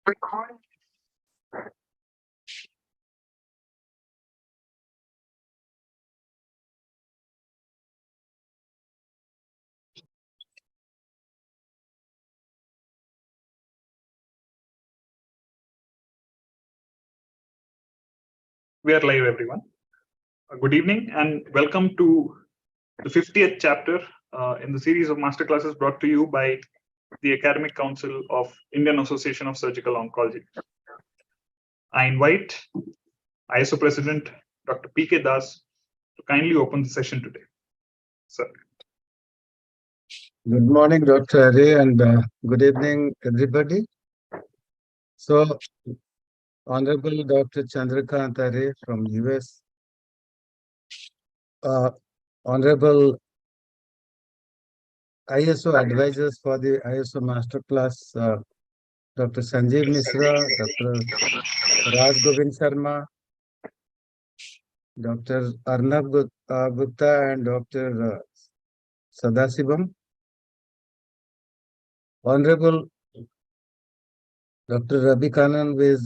Recurrent. We are live, everyone. Good evening and welcome to the 50th chapter in the series of masterclasses brought to you by the Academic Council of Indian Association of Surgical Oncology. I invite IASO President Dr. P.K. Das to kindly open the session today. Sir. Good morning, Dr. Arey, and good evening, everybody. So, Honorable Dr. Chandrakant Arey from US, Honorable ISO advisors for the ISO Masterclass, Dr. Sanjeev Misra, Dr. Raj Govind Sharma, Dr. Arnab Gupta, and Dr. Sadasivam. Honorable Dr. Ravi Kannan with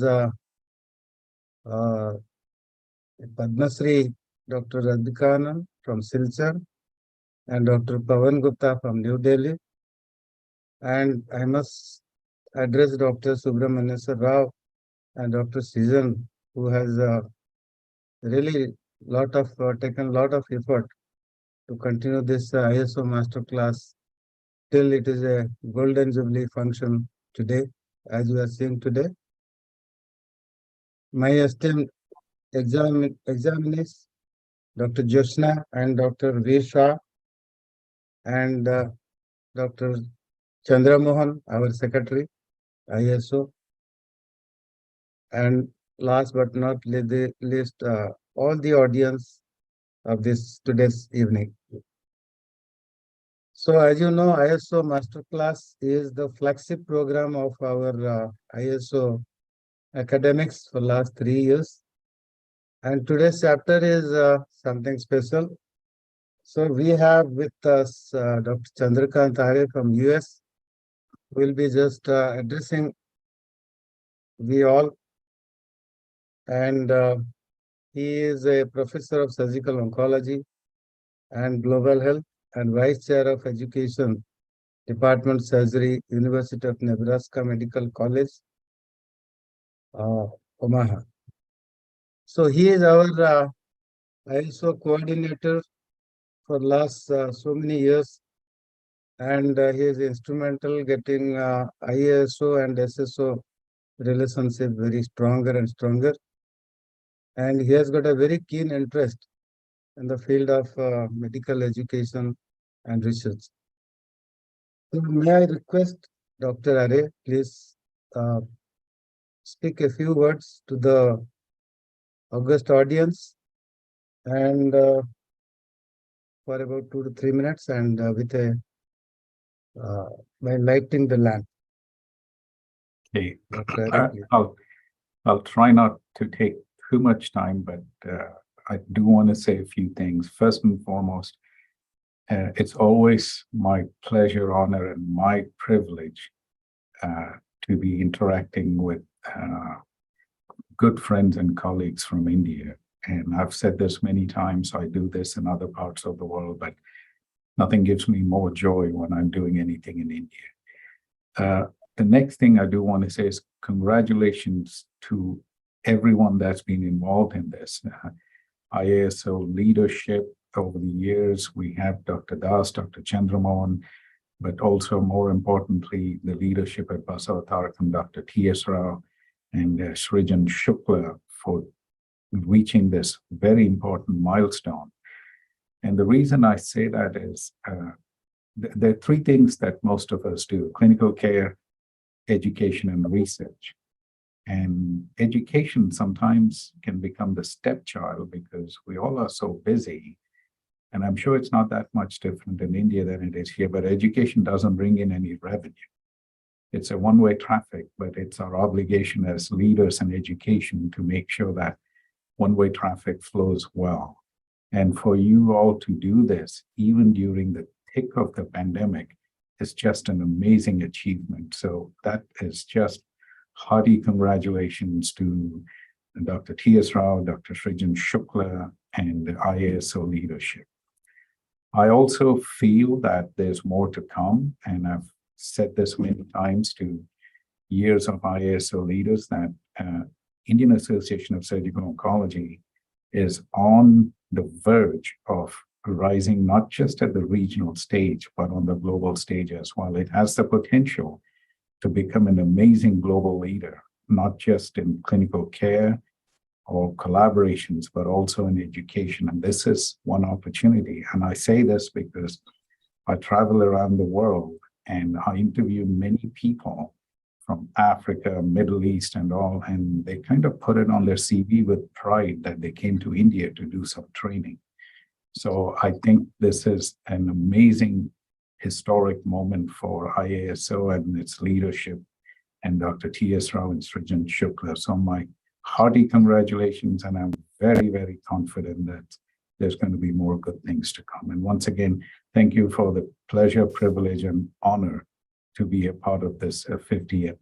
Padma Shri Dr. Ravi Kannan from Silchar and Dr. Pawan Gupta from New Delhi. And I must address Dr. Subramanyaswar Rao and Dr. Season, who has really taken a lot of effort to continue this ISO Masterclass till it is a Golden Jubilee function today, as we are seeing today. My esteemed examinees, Dr. Joshna and Dr. V. Shah, and Dr. Chandra Mohan, our secretary, ISO, and last but not least, all the audience of this today's evening. So, as you know, ISO Masterclass is the flagship program of our ISO academics for last 3 years. And today's chapter is something special. So we have with us Dr. Chandrakant Arey from US, who will be just addressing we all. And he is a professor of surgical oncology and global health and vice chair of education, Department Surgery, University of Nebraska Medical College, Omaha. So he is our ISO coordinator for last so many years, and he is instrumental getting IASO and SSO relationship very stronger and stronger. And he has got a very keen interest in the field of medical education and research. So may I request Dr. Arey, please speak a few words to the august audience and for about 2 to 3 minutes and with a by lighting the lamp. Okay, Arey, I'll try not to take too much time, but I do want to say a few things. First and foremost, it's always my pleasure, honor, and my privilege to be interacting with good friends and colleagues from India. And I've said this many times, I do this in other parts of the world, but nothing gives me more joy when I'm doing anything in India. The next thing I do want to say is congratulations to everyone that's been involved in this. IASO leadership over the years, we have Dr. Das, Dr. Chandramohan, but also more importantly, the leadership at Basavatarakam, Dr. T.S. Rao and Srijan Shukla for reaching this very important milestone. And the reason I say that is there are 3 things that most of us do: clinical care, education, and research. And education sometimes can become the stepchild because we all are so busy. And I'm sure it's not that much different in India than it is here, but education doesn't bring in any revenue. It's a one-way traffic, but it's our obligation as leaders in education to make sure that one-way traffic flows well. And for you all to do this, even during the thick of the pandemic, is just an amazing achievement. So that is just hearty congratulations to Dr. T.S. Rao, Dr. Srijan Shukla, and the IASO leadership. I also feel that there's more to come, and I've said this many times to years of IASO leaders that Indian Association of Surgical Oncology is on the verge of rising not just at the regional stage, but on the global stage as well. It has the potential to become an amazing global leader, not just in clinical care or collaborations, but also in education. And this is one opportunity. And I say this because I travel around the world and I interview many people from Africa, Middle East, and all, and they kind of put it on their CV with pride that they came to India to do some training. So I think this is an amazing historic moment for IASO and its leadership and Dr. T.S. Rao and Srijan Shukla. So my hearty congratulations, and I'm very, very confident that there's going to be more good things to come. And once again, thank you for the pleasure, privilege, and honor to be a part of this 50th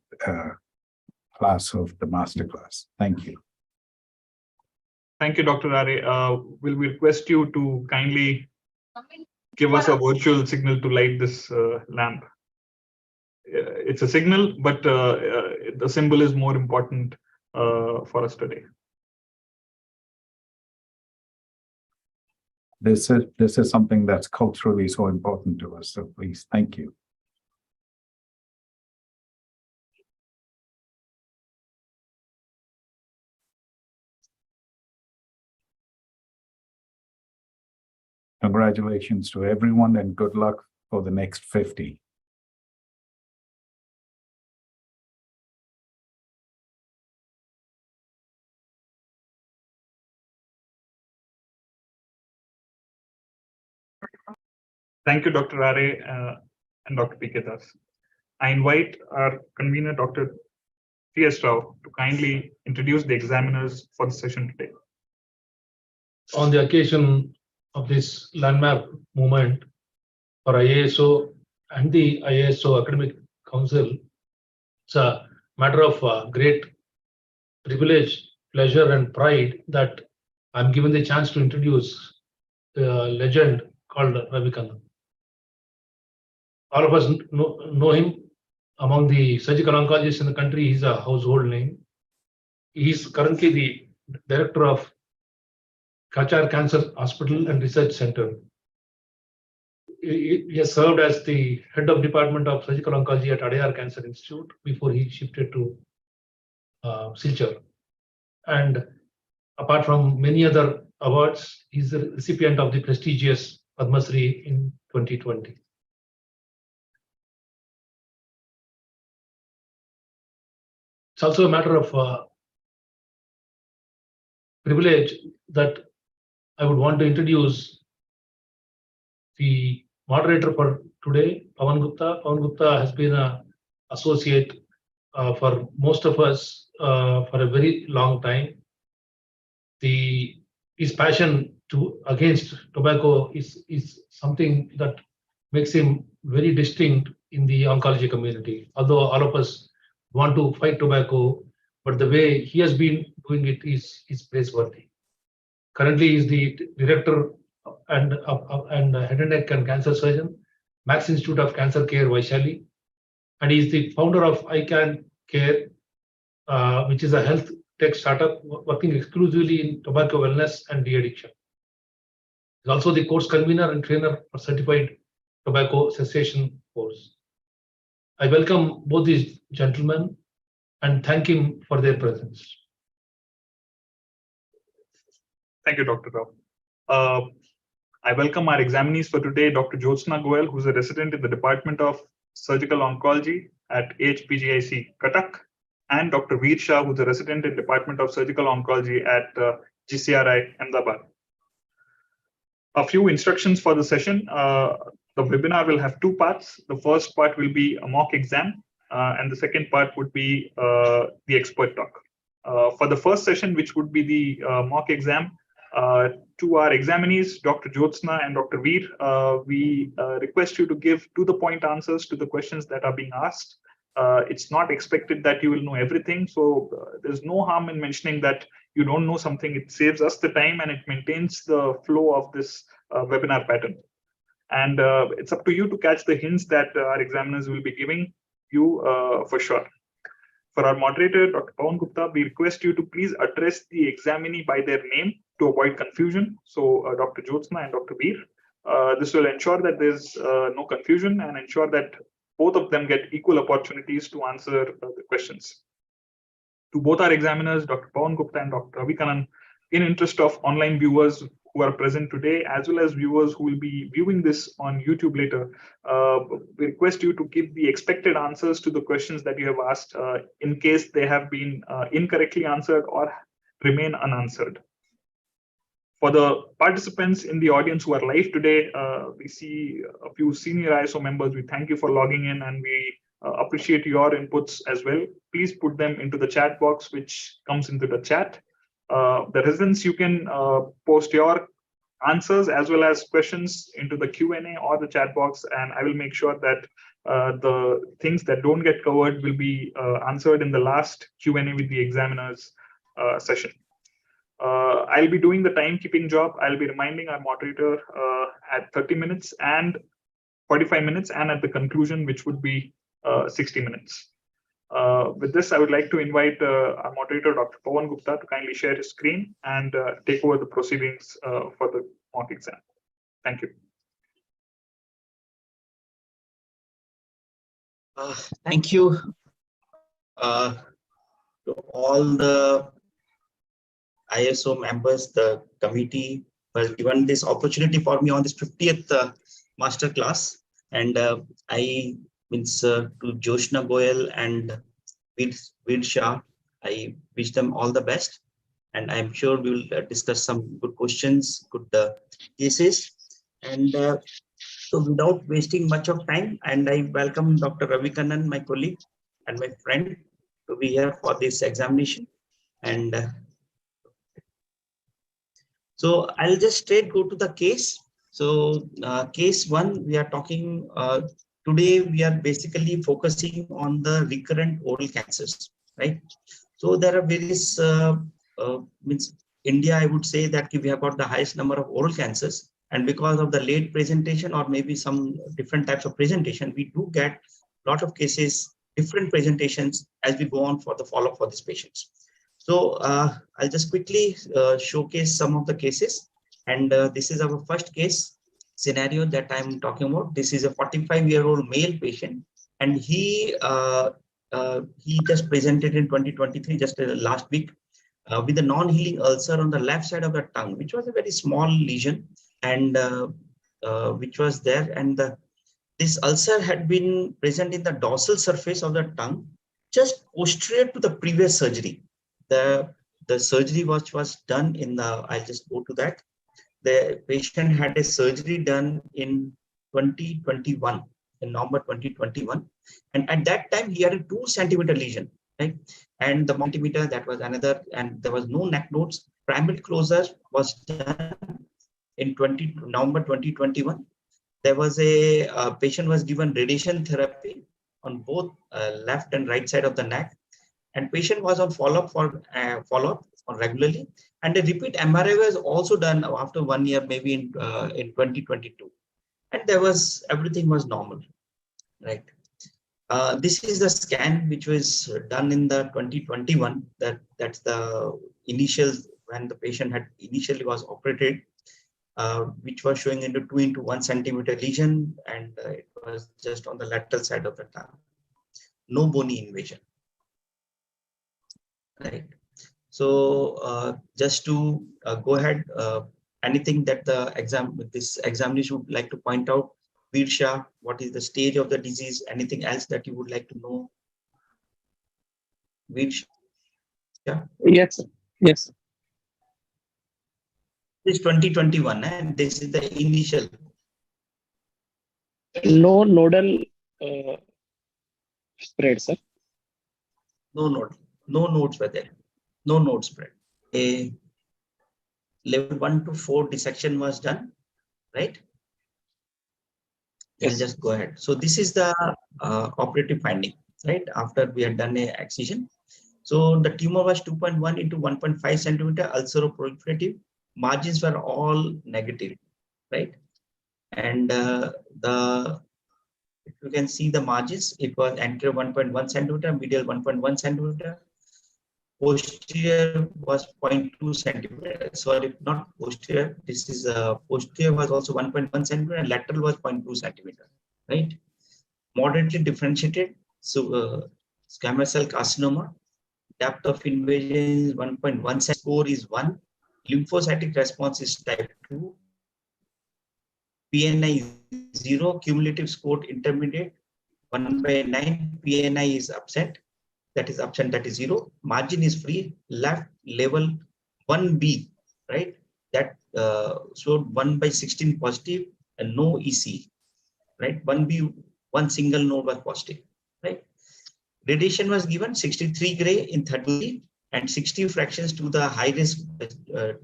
class of the Masterclass. Thank you. Thank you, Dr. Are. We'll request you to kindly give us a virtual signal to light this lamp. It's a signal, but the symbol is more important for us today. This is something that's culturally so important to us. So please, thank you. Congratulations to everyone and good luck for the next 50. Thank you, Dr. Are and Dr. P.K. Das. I invite our convener, Dr. T.S. Rao, to kindly introduce the examiners for the session today. On the occasion of this landmark movement for IASO and the IASO Academic Council, it's a matter of great privilege, pleasure, and pride that I'm given the chance to introduce a legend called Ravi Kannan. All of us know him. Among the surgical oncologists in the country, he's a household name. He's currently the director of Kachar Cancer Hospital and Research Center. He has served as the head of Department of Surgical Oncology at Adyar Cancer Institute before he shifted to Silchar. And apart from many other awards, he's the recipient of the prestigious Padma Shri in 2020. It's also a matter of privilege that I would want to introduce the moderator for today, Pawan Gupta. Pawan Gupta has been an associate for most of us for a very long time. His passion against tobacco is something that makes him very distinct in the oncology community. Although all of us want to fight tobacco, but the way he has been doing it is praiseworthy. Currently, he is the director and head and neck and cancer surgeon, Max Institute of Cancer Care, Vaishali, and he is the founder of ICAN Care, which is a health tech startup working exclusively in tobacco wellness and de-addiction. He is also the course convener and trainer for certified tobacco cessation course. I welcome both these gentlemen and thank him for their presence. Thank you, Dr. Rao. I welcome our examinees for today, Dr. Jyotsna Goel, who's a resident in the Department of Surgical Oncology at HPGIC Cuttack, and Dr. Veer Shah, who's a resident in Department of Surgical Oncology at GCRI Ahmedabad. A few instructions for the session. The webinar will have two parts. The first part will be a mock exam, and the second part would be the expert talk. For the first session, which would be the mock exam, to our examinees, Dr. Jyotsna and Dr. Veer, we request you to give to-the-point answers to the questions that are being asked. It's not expected that you will know everything. So there's no harm in mentioning that you don't know something. It saves us the time and it maintains the flow of this webinar pattern. And it's up to you to catch the hints that our examiners will be giving you for sure. For our moderator, Dr. Pawan Gupta, we request you to please address the examinee by their name to avoid confusion. So Dr. Jyotsna and Dr. Veer, this will ensure that there's no confusion and ensure that both of them get equal opportunities to answer the questions. To both our examiners, Dr. Pawan Gupta and Dr. Ravi Kannan, in interest of online viewers who are present today, as well as viewers who will be viewing this on YouTube later, we request you to give the expected answers to the questions that you have asked in case they have been incorrectly answered or remain unanswered. For the participants in the audience who are live today, we see a few senior IASO members. We thank you for logging in and we appreciate your inputs as well. Please put them into the chat box, which comes into the chat. The residents, you can post your answers as well as questions into the Q&A or the chat box, and I will make sure that the things that don't get covered will be answered in the last Q&A with the examiners session. I'll be doing the timekeeping job. I'll be reminding our moderator at 30 minutes and 45 minutes, and at the conclusion, which would be 60 minutes. With this, I would like to invite our moderator, Dr. Pawan Gupta, to kindly share his screen and take over the proceedings for the mock exam. Thank you. Thank you to all the IASO members, the committee has given this opportunity for me on this 50th masterclass. And I means to Joshna Goyal and Veer Shah, I wish them all the best. And I'm sure we will discuss some good questions, good cases. And so without wasting much of time, and I welcome Dr. Ravi Kannan, my colleague and my friend, to be here for this examination. And so I'll just straight go to the case. So case one, we are talking today, we are basically focusing on the recurrent oral cancers, right? So there are various, means India, I would say that we have got the highest number of oral cancers. And because of the late presentation or maybe some different types of presentation, we do get a lot of cases, different presentations as we go on for the follow-up for these patients. So I'll just quickly showcase some of the cases. And this is our first case scenario that I'm talking about. This is a 45-year-old male patient, and he just presented in 2023, just last week, with a non-healing ulcer on the left side of the tongue, which was a very small lesion, and which was there. And this ulcer had been present in the dorsal surface of the tongue, just posterior to the previous surgery. The surgery was done in the, I'll just go to that. The patient had a surgery done in 2021, in November 2021. And at that time, he had a 2-centimeter lesion, right? And the centimeter, that was another, and there was no neck nodes. Primary closure was done in November 2021. There was a patient was given radiation therapy on both left and right side of the neck. And patient was on follow-up regularly, and a repeat MRI was also done after 1 year, maybe in 2022, and there was everything was normal, right? This is the scan which was done in the 2021. That's the initial when the patient had initially was operated, which was showing into 2 into 1 centimeter lesion, and it was just on the lateral side of the tongue, no bony invasion. Right. So just to go ahead, anything that this examination would like to point out, Veer Shah, what is the stage of the disease? Anything else that you would like to know? Veer Shah? Yes, yes. This is 2021, and this is the initial. No nodal spread, sir. No nodes were there. No node spread. A level 1 to 4 dissection was done, right? Yes. I'll just go ahead. So this is the operative finding. right? After we had done a excision. So the tumor was 2.1 into 1.5 centimeter, ulceroproliferative. Margins were all negative, right? And if you can see the margins, it was anterior 1.1 centimeter, medial 1.1 centimeter, posterior was 0.2 centimeter. Sorry, not posterior. This is posterior was also 1.1 centimeter, and lateral was 0.2 centimeter, right? Moderately differentiated. So squamous cell carcinoma, depth of invasion is 1.1, score is 1, lymphocytic response is type 2, PNI 0, cumulative score intermediate 1/9, PNI is absent, that is 0, margin is free, left level 1B, right? That showed 1/16 positive and no EC, right? 1B, one single node was positive, right? Radiation was given 63 gray in 30 and 60 fractions to the high risk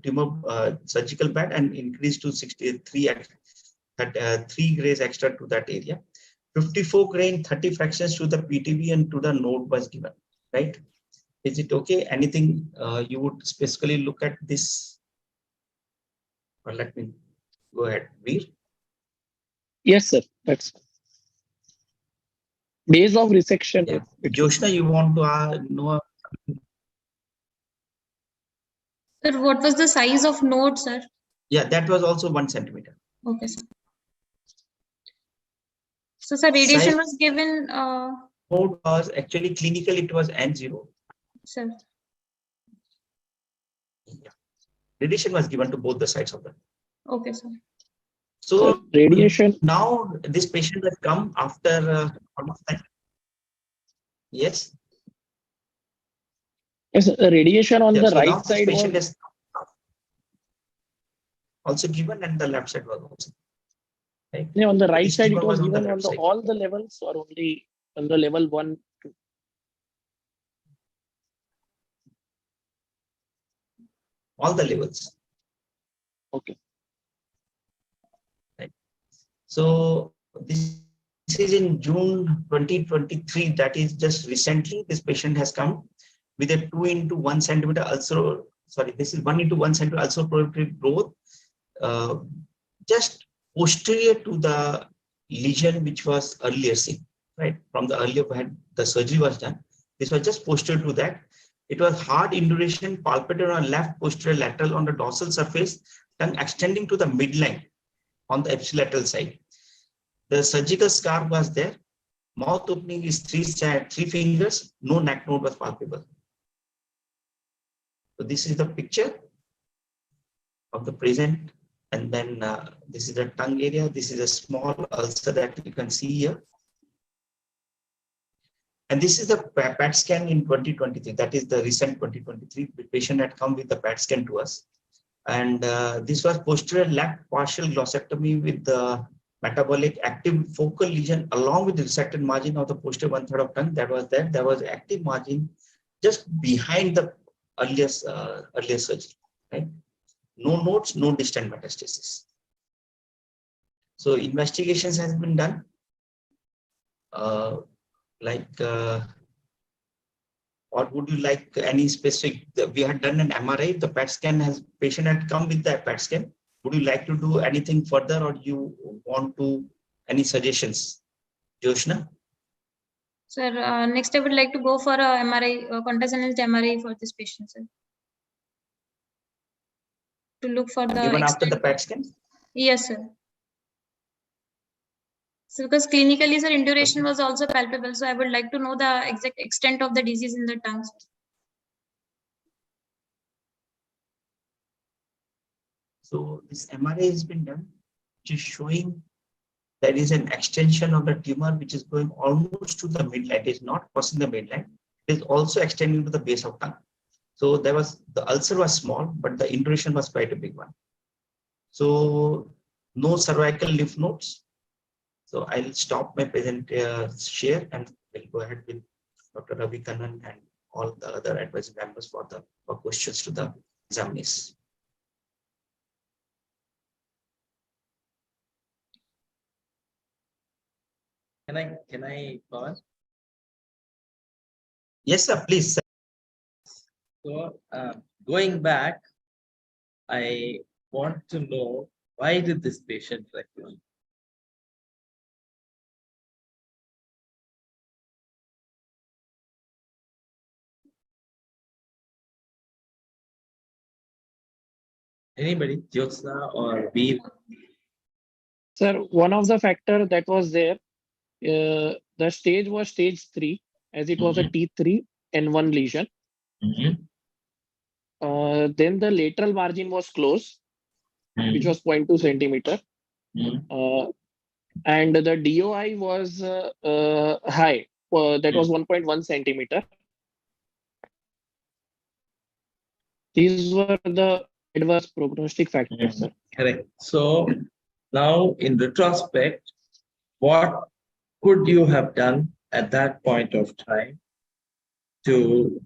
tumor surgical bed and increased to 63 3 grays extra to that area. 54 gray in 30 fractions to the PTB and to the node was given, right? Is it okay? Anything you would specifically look at this? Or let me go ahead, Veer. Yes, sir. That's days of resection. Yeah. Joshna, you want to know? Sir, what was the size of node, sir? Yeah, that was also 1 centimeter. Okay, sir. So, sir, radiation was given. Node was actually clinical, it was N0. Sir. Yeah. Radiation was given to both the sides of them. Okay, sir. So radiation. Now this patient has come after yes. Yes, radiation on the So now right this side patient was is also given, and the left side was also. Right? yeah, on the right This side. It tumor was was on the given on left the side. all the levels or only on the level 1, 2. All the levels. Okay. Right. So this is in June 2023. That is just recently. This patient has come with a 2 into 1 centimeter ulcer. Sorry, this is 1 into 1 centimeter ulcer-proliferative growth, just posterior to the lesion which was earlier seen. Right, from the earlier when the surgery was done, this was just posterior to that. It was hard induration, palpated on left posterior lateral on the dorsal surface, tongue extending to the midline on the ipsilateral side. The surgical scar was there. Mouth opening is 3 fingers. No neck node was palpable. So this is the picture of the present, and then this is the tongue area. This is a small ulcer that you can see here. And this is the PET scan in 2023. That is the recent 2023. The patient had come with the PET scan to us. And this was posterior left partial glossectomy with the metabolic active focal lesion along with the resected margin of the posterior 1/3 of tongue that was there. There was active margin just behind the earlier surgery. Right? No nodes, no distant metastasis. So investigations has been done. Or would you like any specific? We had done an MRI. The PET scan has patient had come with the PET scan. Would you like to do anything further, or you want to any suggestions, Joshna? Sir, next I would like to go for a MRI, contrast analysis MRI for this patient, sir. To look for the Even after the extent. PET scan? Yes, sir. So because clinically, sir, induration was also palpable. So I would like to know the exact extent of the disease in the tongue. So this MRI has been done, which is showing there is an extension of the tumor which is going almost to the midline. It is not crossing the midline. It is also extending to the base of tongue. So there was the ulcer was small, but the induration was quite a big one. So no cervical lymph nodes. So I'll stop my present share and we'll go ahead with Dr. Ravi Kannan and all the other advisory members for questions to the examinees. Can I pause? Yes, sir, please. Sir. So going back, I want to know, why did this patient recover? Anybody, Jyotsna or Veer? Sir, one of the factor that was there, the stage was stage 3, as it was a T3 N1 lesion. Mhm. Then the lateral margin was closed, which was 0.2 centimeter. And the DOI was high, that was 1.1 centimeter. These were the adverse prognostic factors, sir. Correct. So now in retrospect, what could you have done at that point of time to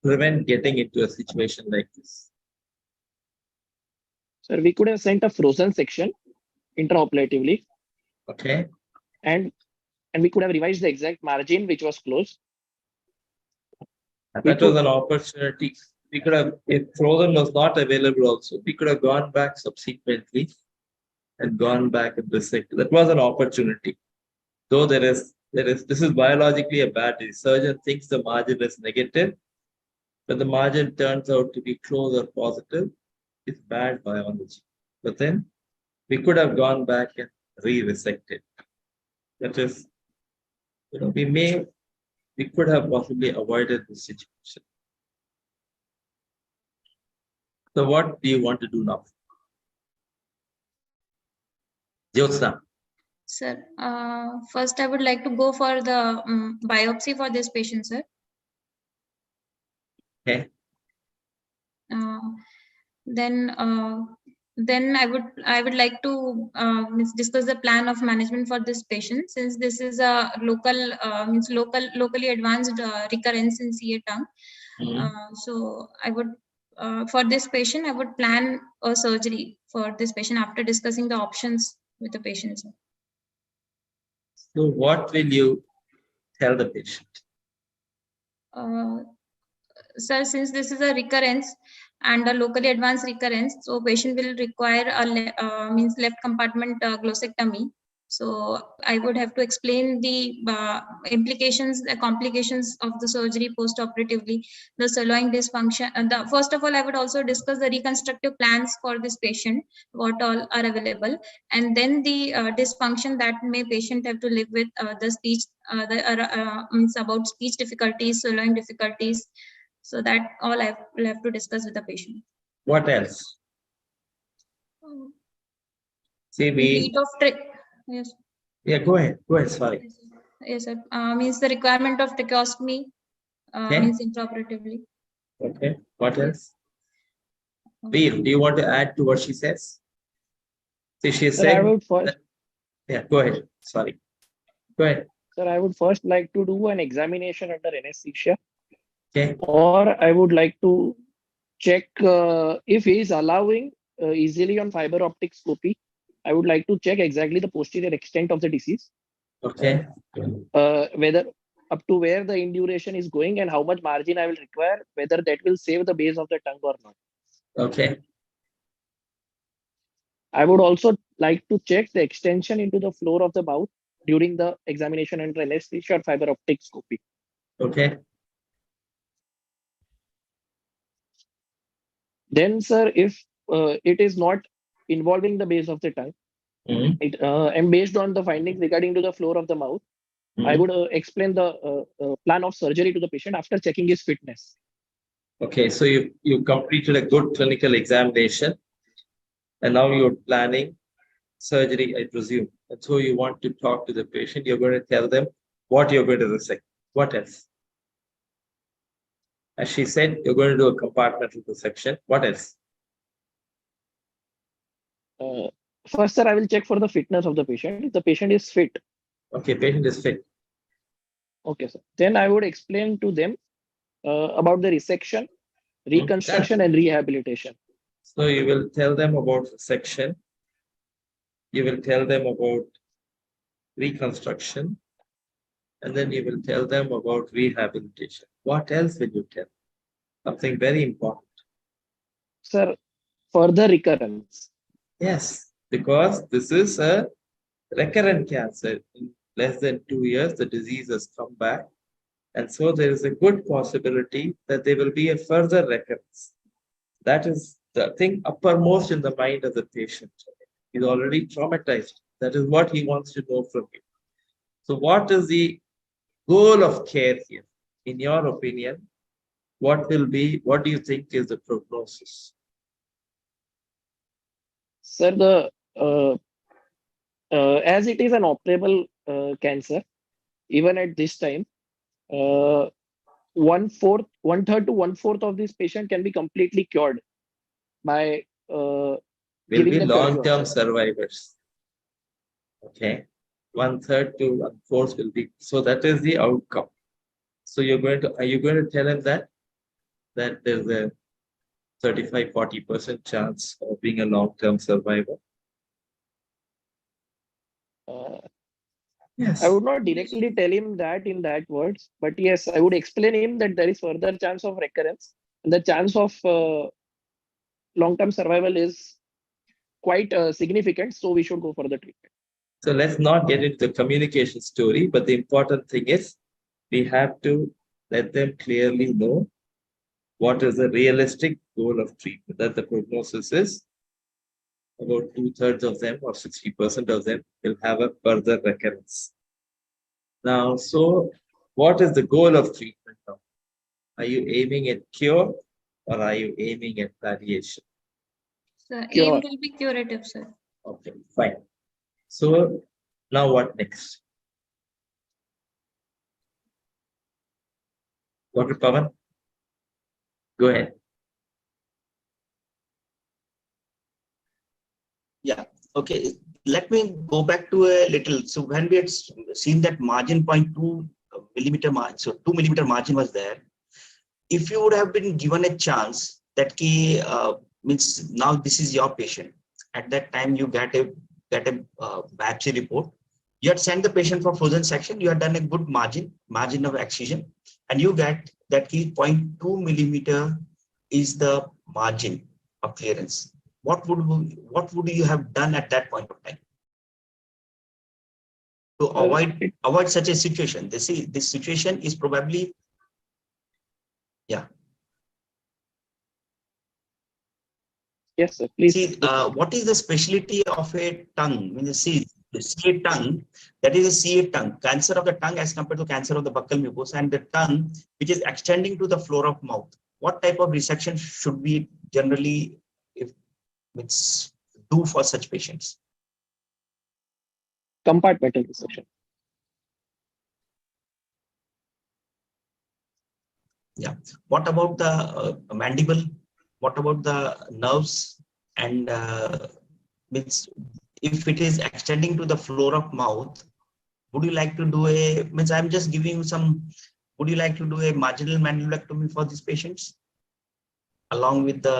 prevent getting into a situation like this? Sir, we could have sent a frozen section intraoperatively, Okay. and we could have revised the exact margin which was closed. That was an opportunity. We could have, if frozen was not available also, we could have gone back subsequently and gone back and resected. That was an opportunity. Though this is biologically a bad disease. Surgeon thinks the margin is negative, but the margin turns out to be close or positive. It's bad biology. But then we could have gone back and re-resected. That is, we could have possibly avoided this situation. So what do you want to do now? Jyotsna. Sir, first I would like to go for the biopsy for this patient, sir. Okay. Then I would like to discuss the plan of management for this patient, since this is a locally advanced recurrence in CA tongue. So I would for this patient I would plan a surgery for this patient after discussing the options with the patient, sir. So what will you tell the patient? Sir, since this is a recurrence and a locally advanced recurrence, so patient will require a left compartment glossectomy. So I would have to explain the implications, the complications of the surgery post-operatively, the sirloin dysfunction. First of all, I would also discuss the reconstructive plans for this patient, what all are available, and then the dysfunction that may patient have to live with, the speech, means about speech difficulties, sirloin difficulties. So that all I will have to discuss with the patient. What else? See, Yes. Yeah, go ahead. Go ahead. Sorry. Yes, sir. Means the requirement of tracheostomy, means intraoperatively. Okay. What else? Veer, do you want to add to what she says? See, she is Sir, I saying. would first. Yeah, go ahead. Sorry. Go ahead. Sir, I would first like to do an examination under anesthesia. Okay. Or I would like to check if he is allowing easily on fiber optic scopy. I would like to check exactly the posterior extent of the disease. Okay. Whether up to where the induration is going and how much margin I will require, whether that will save the base of the tongue or not. Okay. I would also like to check the extension into the floor of the mouth during the examination under anesthesia or fiber optic scopy. Okay. Then, sir, if it is not involving the base of the tongue, and based on the findings regarding to the floor of the mouth, I would explain the plan of surgery to the patient after checking his fitness. Okay, so you completed a good clinical examination, and now you're planning surgery, I presume. And so you want to talk to the patient. You're going to tell them what you're going to resect. What else? As she said, you're going to do a compartmental resection. What else? First, sir, I will check for the fitness of the patient. If the patient is fit. Okay, patient is fit. Okay, sir. Then I would explain to them about the resection, reconstruction, and rehabilitation. So you will tell them about resection. You will tell them about reconstruction. and then you will tell them about rehabilitation. What else will you tell? Something very important. Sir, further recurrence. Yes, because this is a recurrent cancer. In less than 2 years, the disease has come back. And so there is a good possibility that there will be a further recurrence. That is the thing uppermost in the mind of the patient. He's already traumatized. That is what he wants to know from you. So what is the goal of care here? In your opinion, what do you think is the prognosis? Sir, as it is an operable cancer, even at this time, 1/3 to 1/4 of this patient can be completely cured by Will giving be them long-term cure. survivors. Okay, 1/3 to 1/4 will be. So that is the outcome. So are you going to tell him that there's a 35-40% chance of being a long-term survivor? Yes. I would not directly tell him that in that words, but yes, I would explain him that there is further chance of recurrence, and the chance of long-term survival is quite significant. So we should go for the treatment. So let's not get into the communication story, but the important thing is we have to let them clearly know what is the realistic goal of treatment, that the prognosis is about 2/3 of them or 60% of them will have a further recurrence. Now, so what is the goal of treatment now? Are you aiming at cure or are you aiming at palliation? So Cure. aim will be curative, sir. Okay, fine. So now what next? Dr. Pawan, go ahead. Yeah. Okay. Let me go back to a little. So when we had seen that margin 0.2 millimeter margin, so 2 millimeter margin was there. If you would have been given a chance that key means now this is your patient. At that time you get a biopsy report. You had sent the patient for frozen section. You had done a good margin of excision, and you get that key 0.2 millimeter is the margin of clearance. What would you have done at that point of time to avoid such a situation? This situation is probably, yeah. Yes, sir. Please. See, what is the specialty of a tongue? When you see a tongue, that is a CA tongue, cancer of the tongue as compared to cancer of the buccal mucosa, and the tongue which is extending to the floor of mouth. What type of resection should we generally do for such patients? Compartmental resection. Yeah. What about the mandible? What about the nerves? And if it is extending to the floor of mouth, would you like to do I'm just giving you some, would you like to do a marginal mandibulectomy for these patients along with the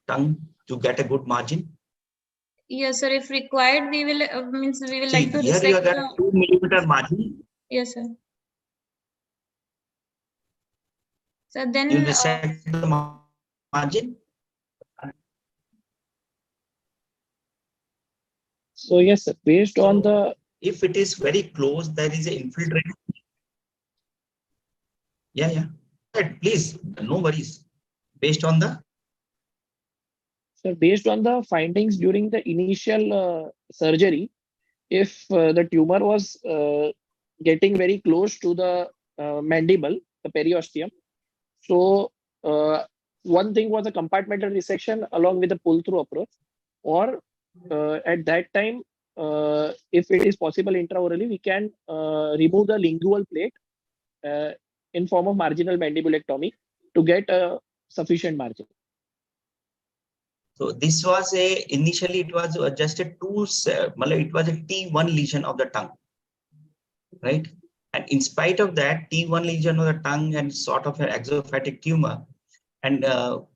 tongue to get a good margin? Yes, sir. If required, we will like to here resect you got a 2 millimeter margin. Yes, sir. So then You resect the margin. So yes, sir. Based on the, if it is very close, there is an infiltration. Yeah. Please, no worries. Based on the. so based on the findings during the initial surgery, if the tumor was getting very close to the mandible, the periosteum, so one thing was a compartmental resection along with a pull-through approach, or at that time, if it is possible intraorally, we can remove the lingual plate in form of marginal mandibulectomy to get a sufficient margin. So this was initially it was just it was a T1 lesion of the tongue, right? And in spite of that T1 lesion of the tongue and sort of an exophytic tumor, and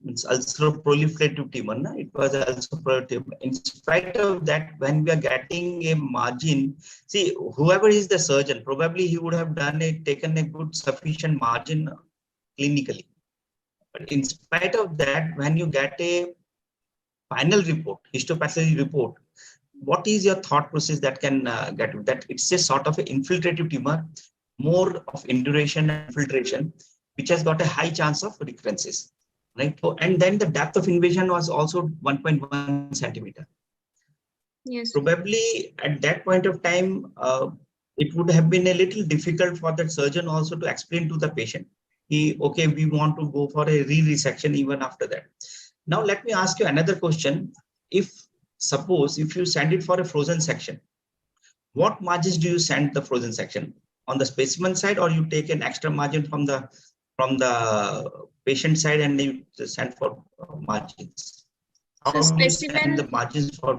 it's also proliferative tumor. No? It was also proliferative. In spite of that, when we are getting a margin, see, whoever is the surgeon, probably he would have taken a good sufficient margin clinically. But in spite of that, when you get a final report, histopathology report, what is your thought process that can get that? It's a sort of an infiltrative tumor, more of induration and infiltration, which has got a high chance of recurrences, right? So, and then the depth of invasion was also 1.1 centimeter. Yes. Probably at that point of time, it would have been a little difficult for the surgeon also to explain to the patient, okay, we want to go for a re-resection even after that. Now, let me ask you another question. Suppose if you send it for a frozen section, what margins do you send the frozen section? On the specimen side, or you take an extra margin from the patient side and you send for margins? How do you send the margins for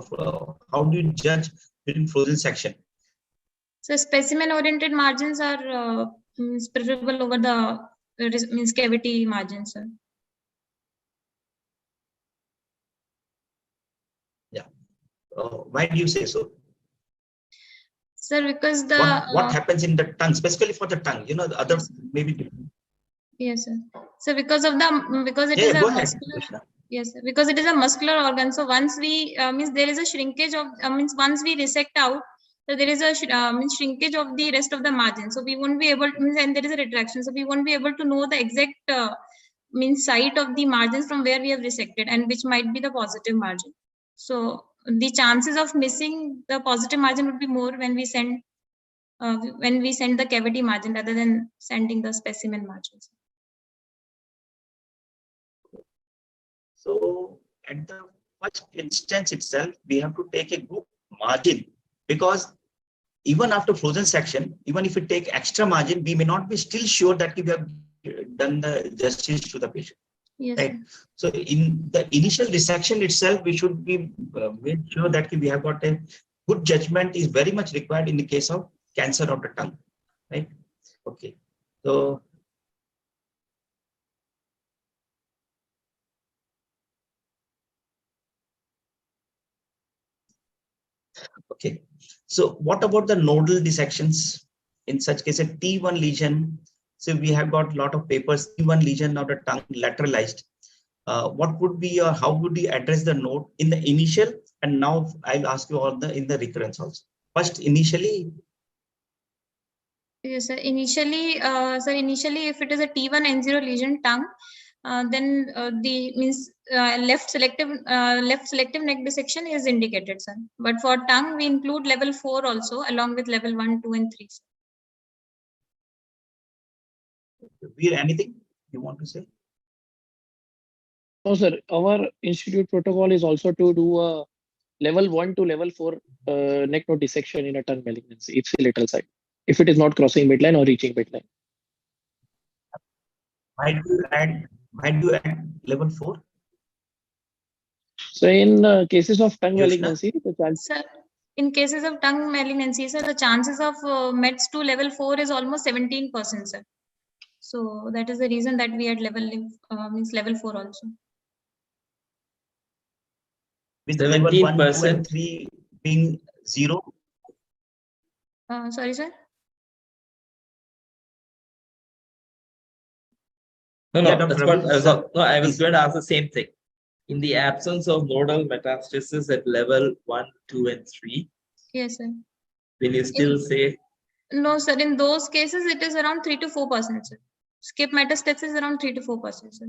how do you judge between frozen section? So specimen oriented margins are preferable over the cavity margins, sir. Yeah. Why do you say so? Sir, because the what happens in the tongue, specifically for the tongue, you know, the other maybe different. Yes, sir. So because it is a muscular. Yes, sir. Because it is a muscular organ. So once we means there is a shrinkage of once we resect out, so there is a shrinkage of the rest of the margin. So we won't be able to, and there is a retraction. So we won't be able to know the exact site of the margins from where we have resected, and which might be the positive margin. So the chances of missing the positive margin would be more when we send the cavity margin rather than sending the specimen margins. So at the first instance itself, we have to take a good margin, because even after frozen section, even if we take extra margin, we may not be still sure that we have done the justice to the patient. Yes, right. So in the initial resection itself, we should be made sure that we have got a good judgment is very much required in the case of cancer of the tongue, right? Okay. So okay. So what about the nodal dissections? In such case, a T1 lesion. So we have got a lot of papers, T1 lesion of the tongue lateralized. What would be or how would you address the node in the initial? And now I'll ask you all in the recurrence also. First, initially. Yes, sir. Initially, if it is a T1N0 lesion tongue, then left selective neck dissection is indicated, sir. But for tongue, we include level 4 also, along with level 1, 2, and 3. Veer, anything you want to say? No, sir. Our institute protocol is also to do a level 1 to level 4 neck node dissection in a tongue malignancy. It's a lateral side, if it is not crossing midline or reaching midline. Why do you add level 4? So in cases of tongue malignancy, the chance. Sir, in cases of tongue malignancy, sir, the chances of meds to level 4 is almost 17%, sir. So that is the reason that we had level 4 also. With 17%, 3 being 0. Sorry, sir. No, that's what I was going to ask the same thing. In the absence of nodal metastasis at level 1, 2, and 3. Yes, sir. Will you still say? No, sir. In those cases, it is around 3 to 4%, sir. Skip metastasis is around 3 to 4%, sir.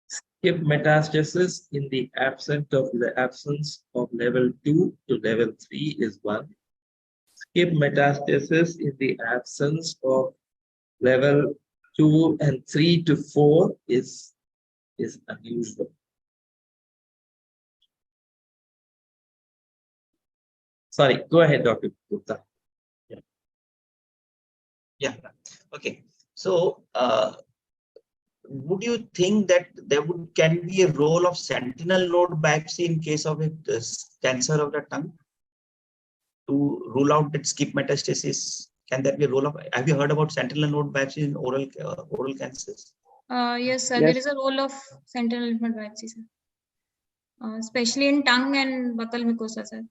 Skip metastasis in the absence of level 2 to level 3 is 1. Skip metastasis in the absence of level 2 and 3 to 4 is unusual. Sorry, go ahead, Dr. Gupta. Yeah. Okay. So, would you think that there can be a role of sentinel node biopsy in case of a cancer of the tongue to rule out that skip metastasis? Can there be a role of? Have you heard about sentinel node biopsy in oral cancers? Yes, sir. Yes. There is a role of sentinel lymph node biopsy, sir. Especially in tongue and buccal mucosa, sir.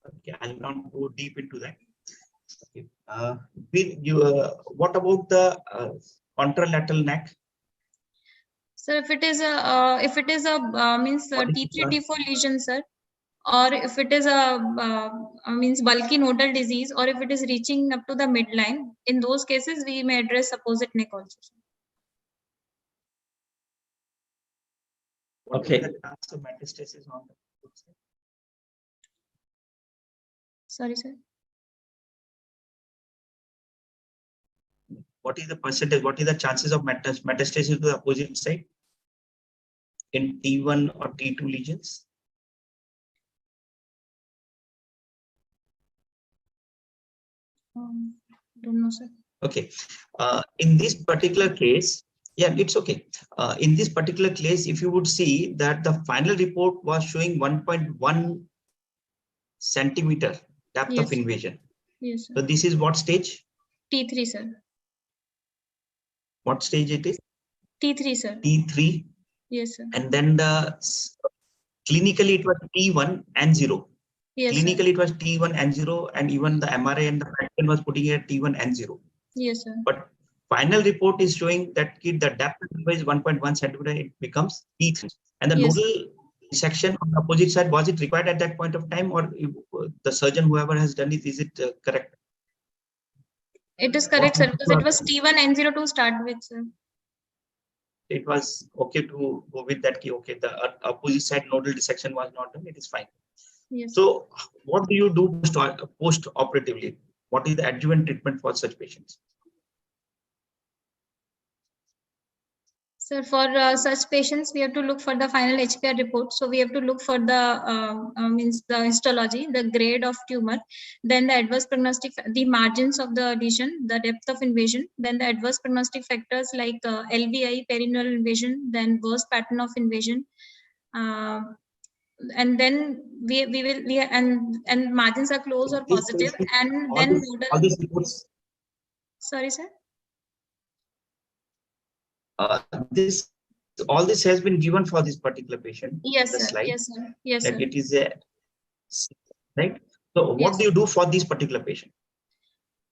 Okay, I'll not go deep into that. Okay. What about the contralateral neck? So if it is a means What is T3 the- T4 lesion, sir, or if it is a means bulky nodal disease, or if it is reaching up to the midline, in those cases we may address opposite neck also, sir. What Okay. is the chance of metastasis on the Sorry, sir. what is the percentage? What is the chances of metastasis to the opposite side in T1 or T2 lesions? Don't know, sir. Okay. In this particular case, yeah, it's okay. In this particular case, if you would see that the final report was showing 1.1 centimeter depth Yes, of invasion. yes, sir. So this is what stage? T3, sir. What stage it is? T3, sir. T3. Yes, sir. And then clinically it was T1 and 0. Yes, sir. Clinically it was T1 and 0, and even the MRI and the PET scan was putting it at T1 and 0. Yes, sir. But final report is showing that the depth is 1.1 centimeter, it becomes T3. And the Yes. nodal section on the opposite side, was it required at that point of time, or the surgeon, whoever has done it, is it correct? It is correct, sir, because it was T1 N0 to start with, sir. It was okay to go with that key. Okay, the opposite side nodal dissection was not done, it is fine. Yes. So what do you do post operatively? What is the adjuvant treatment for such patients? Sir, for such patients, we have to look for the final HPR report. So we have to look for the means the histology, the grade of tumor, then the adverse prognostic, the margins of the lesion, the depth of invasion, then the adverse prognostic factors like LVI, perineal invasion, then worst pattern of invasion, and then and margins are close or positive, and then all these reports. Sorry, sir. All this has been given for this particular patient. Yes, the sir. slide, Yes, sir. Yes, that sir. it is a right. So what Yes. do you do for this particular patient?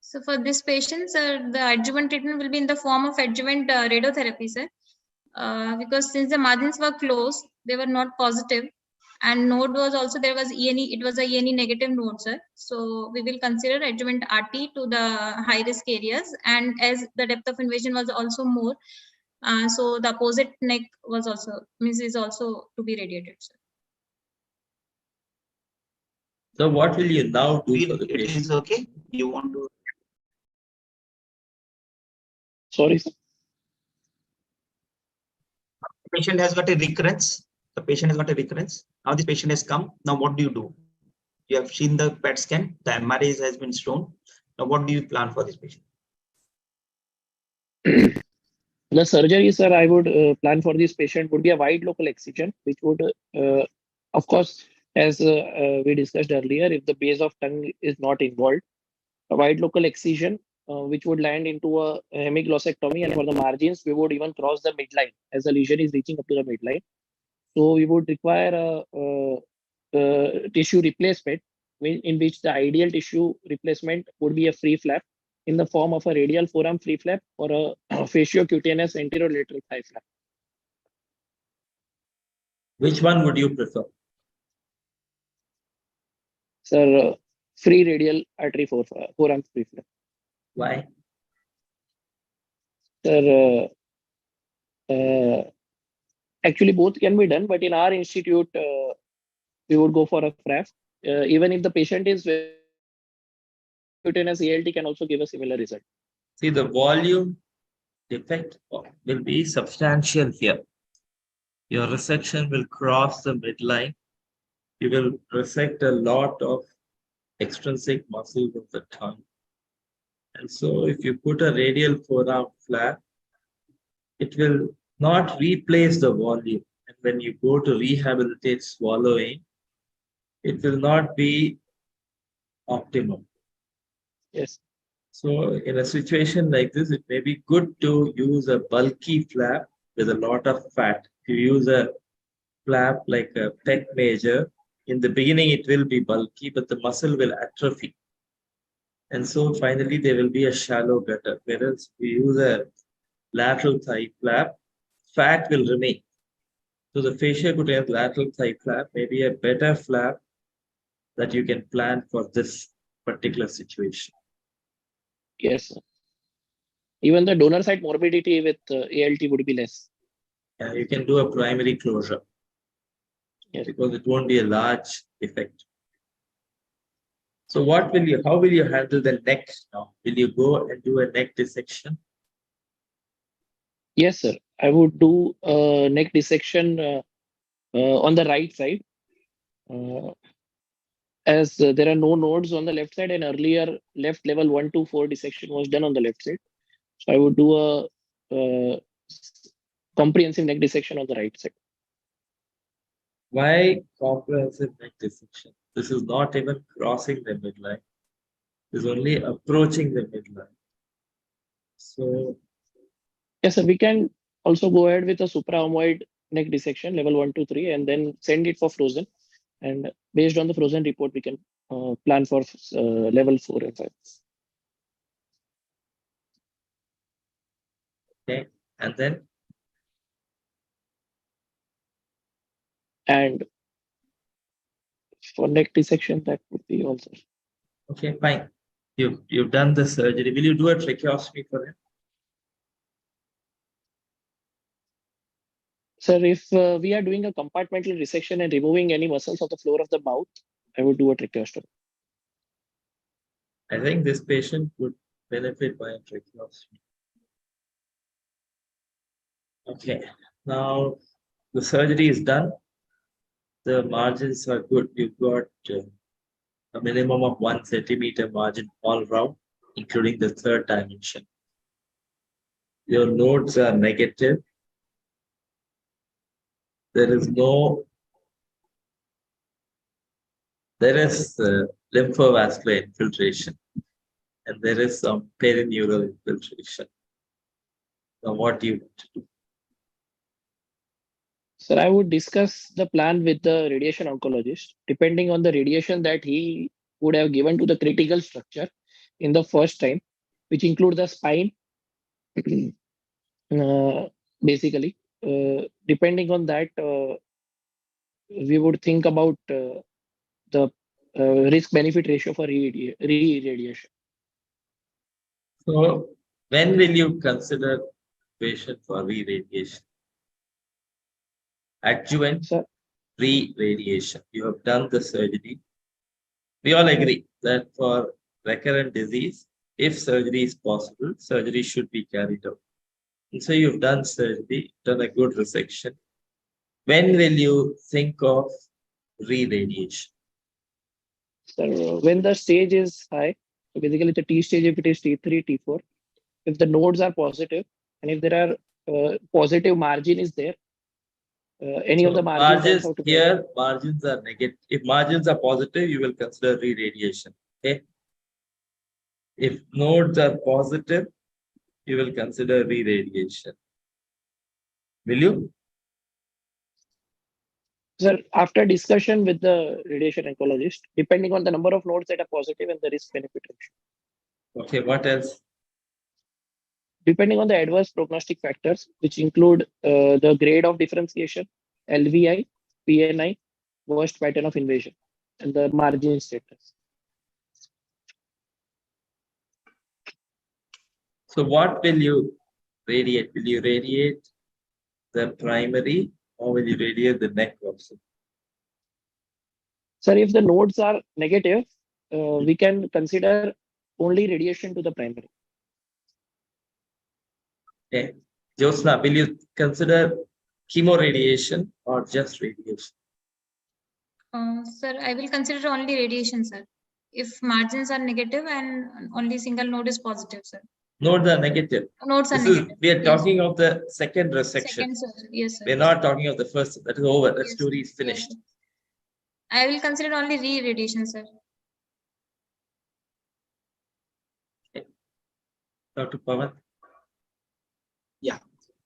So for this patient, sir, the adjuvant treatment will be in the form of adjuvant radiotherapy, sir. Because since the margins were close, they were not positive, and node was also, there was ENE, it was a ENE negative node, sir. So we will consider adjuvant RT to the high risk areas, and as the depth of invasion was also more, so the opposite neck was also is also to be radiated, sir. So what will you now do for the It patient? is okay. You want to? Sorry, sir. The patient has got a recurrence. The patient has got a recurrence. Now this patient has come. Now what do you do? You have seen the PET scan. The MRI has been shown. Now what do you plan for this patient? The surgery, sir, I would plan for this patient would be a wide local excision, which would, of course, as we discussed earlier, if the base of tongue is not involved, a wide local excision, which would land into a hemiglossectomy, and for the margins, we would even cross the midline as the lesion is reaching up to the midline. So we would require a tissue replacement, in which the ideal tissue replacement would be a free flap in the form of a radial forearm free flap or a faciocutaneous anterolateral thigh flap. Which one would you prefer? Sir, free radial artery forearm free flap. Why? Sir, actually both can be done, but in our institute, we would go for a flap. Even if the patient is cutaneous ALT can also give a similar result. See, the volume defect will be substantial here. Your resection will cross the midline. You will resect a lot of extrinsic muscles of the tongue. And so if you put a radial forearm flap, it will not replace the volume. And when you go to rehabilitate swallowing, it will not be optimum. Yes. So in a situation like this, it may be good to use a bulky flap with a lot of fat. If you use a flap like a pec major, in the beginning it will be bulky, but the muscle will atrophy. And so finally there will be a shallow gutter. Whereas if you use a lateral thigh flap, fat will remain. So the fasciocutaneous lateral thigh flap may be a better flap that you can plan for this particular situation. Yes, sir. Even the donor side morbidity with ALT would be less. Yeah, you can do a primary closure. Yes. Because it won't be a large effect. So how will you handle the neck now? Will you go and do a neck dissection? Yes, sir. I would do neck dissection on the right side. As there are no nodes on the left side, and earlier left level 1 to 4 dissection was done on the left side. So I would do a comprehensive neck dissection on the right side. Why comprehensive neck dissection? This is not even crossing the midline. This is only approaching the midline. So yes, sir. We can also go ahead with a supraomoid neck dissection level 1 to 3 and then send it for frozen. And based on the frozen report, we can plan for level 4 and 5. okay, and then And for neck dissection, that would be also. okay, fine. You've done the surgery. Will you do a tracheostomy for him? Sir, if we are doing a compartmental resection and removing any muscles of the floor of the mouth, I would do a tracheostomy. I think this patient would benefit by a tracheostomy. Okay, now the surgery is done. The margins are good. You've got a minimum of 1 centimeter margin all round, including the third dimension. Your nodes are negative. There is lymphovascular infiltration, and there is some perineural infiltration. Now, what do you want to do? Sir, I would discuss the plan with the radiation oncologist, depending on the radiation that he would have given to the critical structure in the first time, which include the spine, basically. Depending on that, we would think about the risk-benefit ratio for re-irradiation. So, when will you consider patient for re-radiation? Adjuvant Sir, re-radiation. You have done the surgery. We all agree that for recurrent disease, if surgery is possible, surgery should be carried out. And so you've done surgery, done a good resection. When will you think of re-radiation? sir, when the stage is high, so basically the T stage, if it is T3, T4, if the nodes are positive, and if there are positive margin is there, any of the margins here, margins are negative. If margins are positive, you will consider re-radiation. Okay. If nodes are positive, you will consider re-radiation. Will you? Sir, after discussion with the radiation oncologist, depending on the number of nodes that are positive and the risk-benefit ratio. Okay, what else? Depending on the adverse prognostic factors, which include the grade of differentiation, LVI, PNI, worst pattern of invasion, and the margin status. So what will you radiate? Will you radiate the primary or will you radiate the neck also? Sir, if the nodes are negative, we can consider only radiation to the primary. Okay. Josna, will you consider chemoradiation or just radiation? Sir, I will consider only radiation, sir. If margins are negative and only single node is positive, sir. Nodes are negative. Nodes are negative. We are talking of the second resection. Second surgery. Yes, sir. We're not talking of the first. That is over. That Yes, story is yes, finished. sir. I will consider only re-radiation, sir. Dr. Pawan.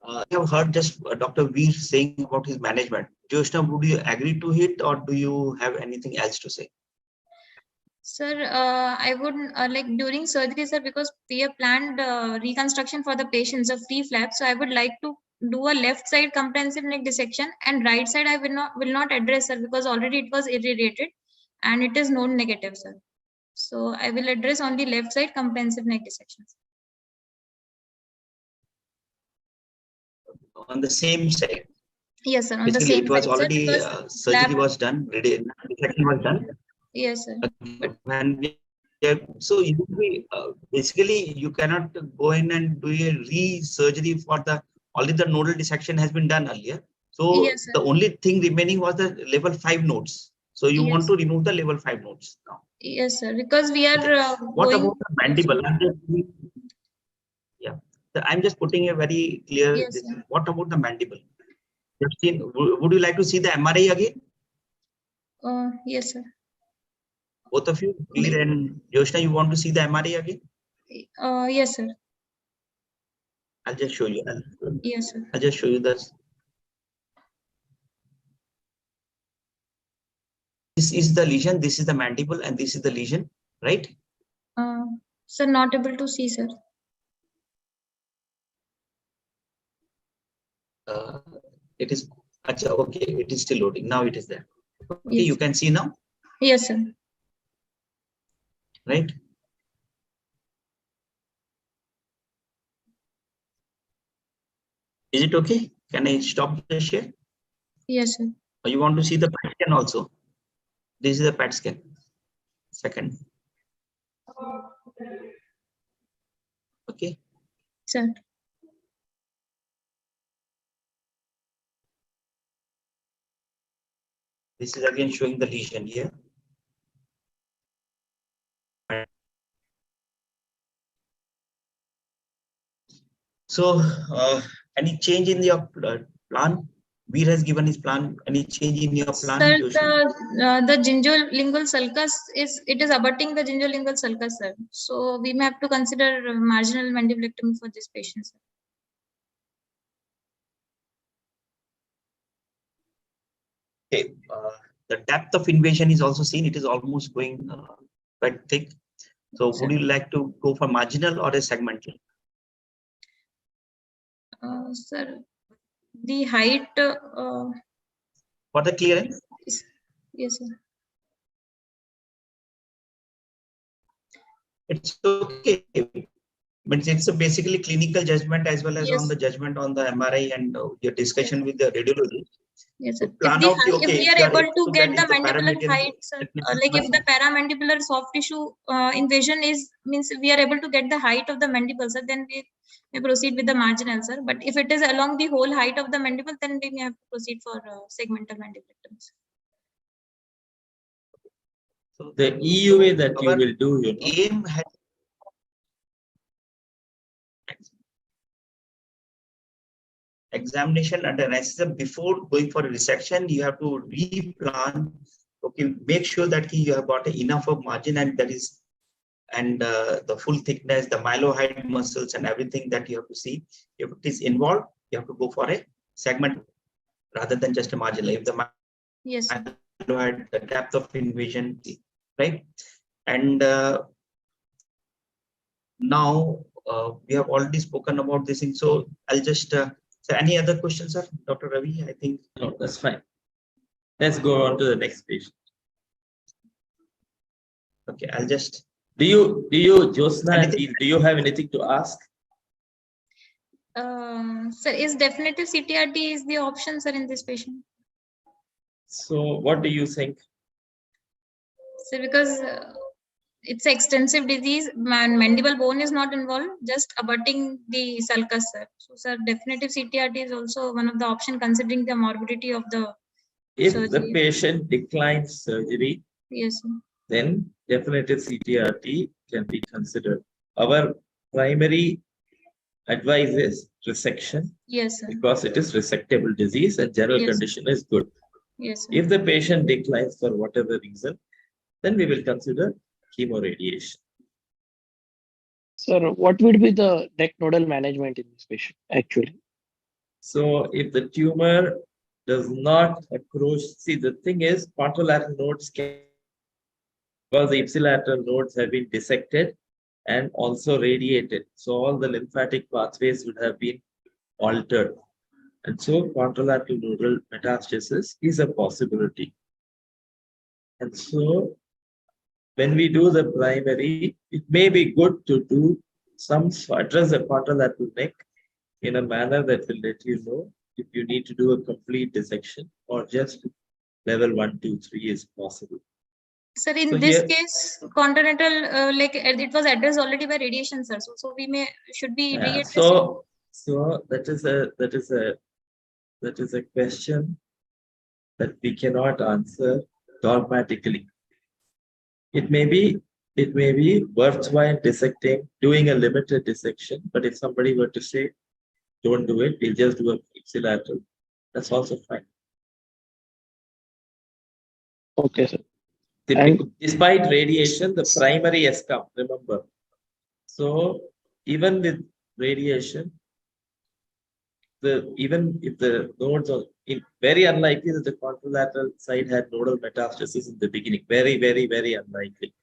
I have heard just Dr. Veer saying about his management. Joshna, would you agree to it, or do you have anything else to say? Sir, I would like during surgery, sir, because we have planned reconstruction for the patients of free flap. So I would like to do a left side comprehensive neck dissection, and right side I will not address, sir, because already it was irradiated and it is node negative, sir. So I will address only left side comprehensive neck dissections. On the same side. Yes, sir. On the Basically, same it was side, sir, already because surgery flap. was done, dissection was done. Yes, sir. But when so usually, basically, you cannot go in and do a re-surgery for the already the nodal dissection has been done earlier. So Yes, sir. the only thing remaining was the level 5 nodes. So you want Yes. to remove the level 5 nodes now. Yes, sir. Because we are Okay. What going. about the mandible? Yeah, I'm just putting a very clear. Yes, This. sir. What about the mandible? You've seen. Would you like to see the MRI again? Yes, sir. Both of you, Veer and Joshna, you want to see the MRI again? Yes, sir. I'll just show you. Yes, sir. I'll just show you this. This is the lesion, this is the mandible, and this is the lesion, right? Sir, not able to see, sir. It is, okay, it is still loading. Now it is there. Okay, Yes. you can see now, Yes, sir. right? Is it okay? Can I stop the share? Yes, sir. Or you want to see the PET scan also? This is the PET scan. Second. Okay. Sir. This is again showing the lesion here. So, any change in your plan? Veer has given his plan. Any change in your plan? Sir, the gingolingual sulcus is abutting the gingolingual sulcus, sir. So we may have to consider marginal mandibulectomy for this patient, sir. Okay, the depth of invasion is also seen. It is almost going quite thick. So, Sir. would you like to go for marginal or a segmental? Sir, the height. For the clearance? Yes, sir. It's okay. But it's a basically clinical judgment as well as Yes. on the judgment on the MRI and your discussion with the radiologist. Yes, sir. Plan out, If we are able to get the if the mandibular paramedian- height, sir, like if the paramandibular soft tissue invasion means we are able to get the height of the mandible, sir, then we may proceed with the marginal, sir. But if it is along the whole height of the mandible, then we may have to proceed for segmental mandibulectomy. So the EUA that you will do, you know, aim has examination and anesthesia before going for a resection. You have to replan. Okay, make sure that you have got enough of margin and that is, and the full thickness, the mylohyoid muscles, and everything that you have to see. If it is involved, you have to go for a segment rather than just a marginal. If the Yes, sir. mylohyoid, the depth of invasion, right? And now we have already spoken about this thing. So I'll just. So any other questions, sir? Dr. Ravi, I think. no, that's fine. Let's go on to the next patient. Okay, I'll just. Do you, Josna, Anything? do you have anything to ask? Sir, is definitive CTRT is the option, sir, in this patient? So what do you think? So because it's extensive disease, mandible bone is not involved, just abutting the sulcus, sir. So, sir, definitive CTRT is also one of the option considering the morbidity of the If surgery. the patient declines surgery, Yes, sir. then definitive CTRT can be considered. Our primary advice is resection. Yes, sir. Because it is resectable disease and general Yes. condition is good. Yes, sir. If the patient declines for whatever reason, then we will consider chemoradiation. Sir, what would be the neck nodal management in this patient actually? So if the tumor does not approach, see the thing is contralateral nodes can, because the ipsilateral nodes have been dissected and also radiated. So all the lymphatic pathways would have been altered. And so contralateral nodal metastasis is a possibility. And so when we do the primary, it may be good to do address the contralateral neck in a manner that will let you know if you need to do a complete dissection or just level 1, 2, 3 is possible. Sir, in So this here- case, continental, like it was addressed already by radiation, sir. So we should be Yeah, readdressing. so that is a question that we cannot answer dogmatically. It may be worthwhile dissecting, doing a limited dissection, but if somebody were to say, don't do it, we'll just do a ipsilateral, that's also fine. Okay, sir. And Despite radiation, the primary has come, remember. So even with radiation, even if the nodes are very unlikely that the contralateral side had nodal metastasis in the beginning, very, very, very unlikely.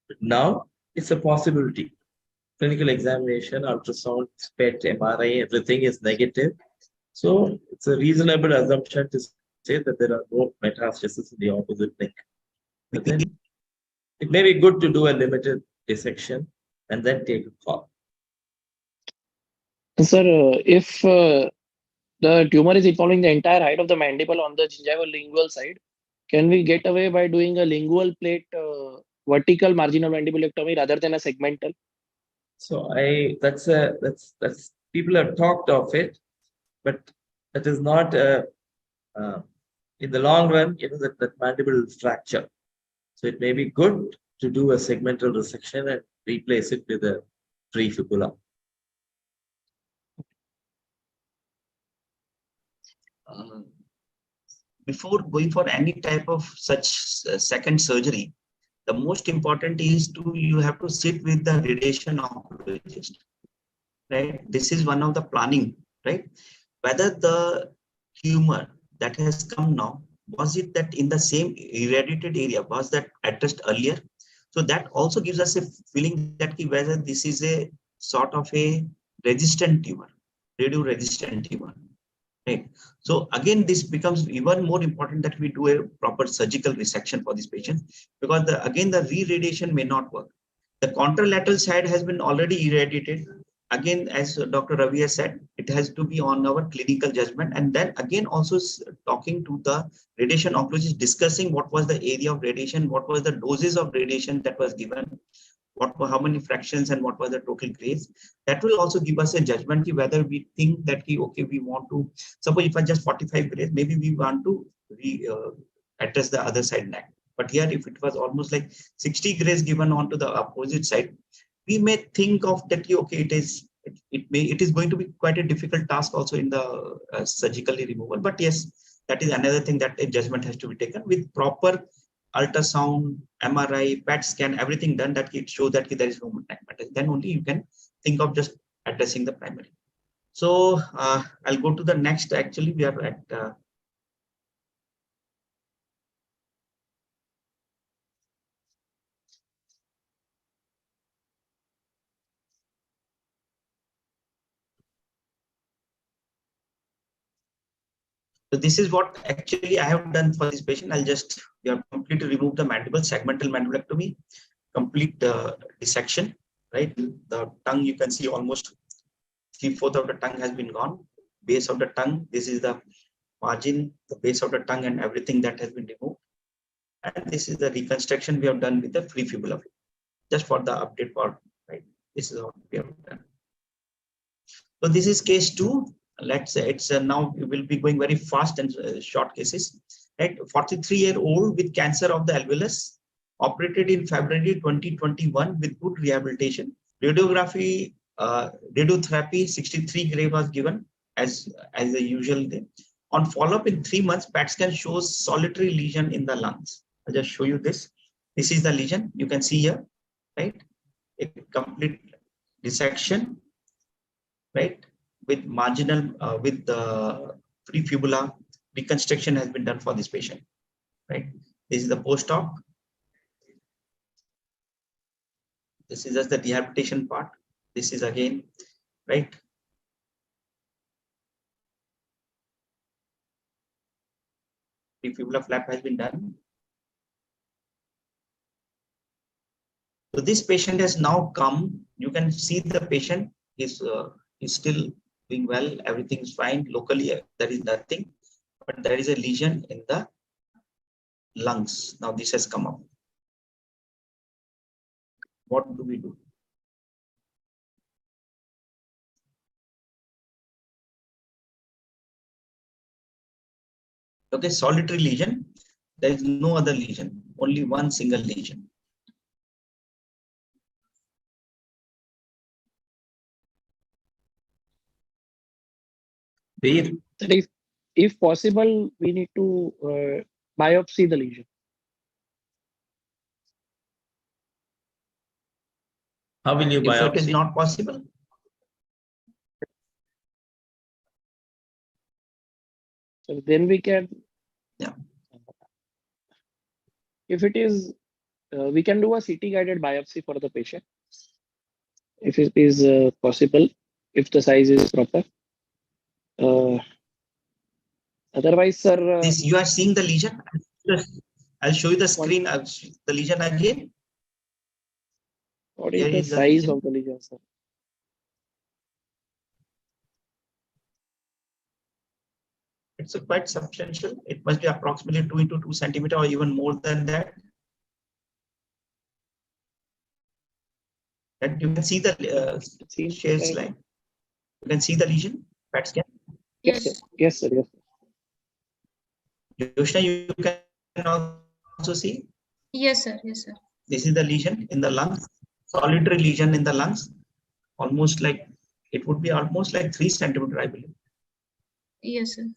But now it's a possibility. Clinical examination, ultrasound, PET, MRI, everything is negative. So it's a reasonable assumption to say that there are no metastasis in the opposite neck. But then it may be good to do a limited dissection and then take a call. sir, if the tumor is involving the entire height of the mandible on the gingival lingual side, can we get away by doing a lingual plate vertical marginal mandibulectomy rather than a segmental? So that's people have talked of it, but that is not in the long run, that mandible will fracture. So it may be good to do a segmental resection and replace it with a prefibula. Before going for any type of such second surgery, the most important is you have to sit with the radiation oncologist, right? This is one of the planning, right? Whether the tumor that has come now, was it that in the same irradiated area, was that addressed earlier? So that also gives us a feeling that whether this is a sort of a resistant tumor, radio resistant tumor. Right. So again, this becomes even more important that we do a proper surgical resection for this patient, because again, the re-radiation may not work. The contralateral side has been already irradiated. Again, as Dr. Ravi has said, it has to be on our clinical judgment. And then again, also talking to the radiation oncologist, discussing what was the area of radiation, what was the doses of radiation that was given, how many fractions and what was the total grades. That will also give us a judgment whether we think that okay, we want to, suppose if I just 45 grades, maybe we want to address the other side neck. But here, if it was almost like 60 grades given onto the opposite side, we may think of that okay, it is going to be quite a difficult task also in the surgically removal. But yes, that is another thing that a judgment has to be taken with proper ultrasound, MRI, PET scan, everything done that it shows that there is no neck metastasis. Then only you can think of just addressing the primary. So I'll go to the next. Actually, we are at so this is what actually I have done for this patient. We have completely removed the mandible, segmental mandibulectomy, complete dissection, right? The tongue, you can see almost 3/4 of the tongue has been gone. Base of the tongue, this is the margin, the base of the tongue and everything that has been removed. And this is the reconstruction we have done with the free fibula, just for the update part, right? This is what we have done. So this is case 2. Let's say it's now we will be going very fast and short cases, right? 43-year-old with cancer of the alveolus, operated in February 2021 with good rehabilitation. Radiography, radiotherapy, 63 gray was given as the usual day. On follow-up in 3 months, PET scan shows solitary lesion in the lungs. I'll just show you this. This is the lesion you can see here, right? A complete dissection, right? With marginal, with the prefibula reconstruction has been done for this patient, right? This is the post-op. This is just the rehabilitation part. This is again, right? Prefibula flap has been done. So this patient has now come. You can see the patient is still doing well. Everything is fine. Locally, there is nothing, but there is a lesion in the lungs. Now this has come up. What do we do? Okay, solitary lesion. There is no other lesion, only one single lesion. That if possible, we need to biopsy the lesion. How will you If it is biopsy? not possible, So then we can, yeah. If it is, we can do a CT guided biopsy for the patient. If it is possible, if the size is proper. Otherwise, sir. This you are seeing the lesion. I'll show you the screen. The lesion again. What Here is the is the size lesion. of the lesion, sir? It's quite substantial. It must be approximately 2 into 2 centimeter or even more than that. And you can see the shared like... line. You can see the lesion. PET scan. Yes, sir. Yes, sir. Yes. Yoshna, you can also see. Yes, sir. Yes, sir. This is the lesion in the lungs. Solitary lesion in the lungs. Almost like it would be almost like 3 centimeter, I believe. Yes, sir.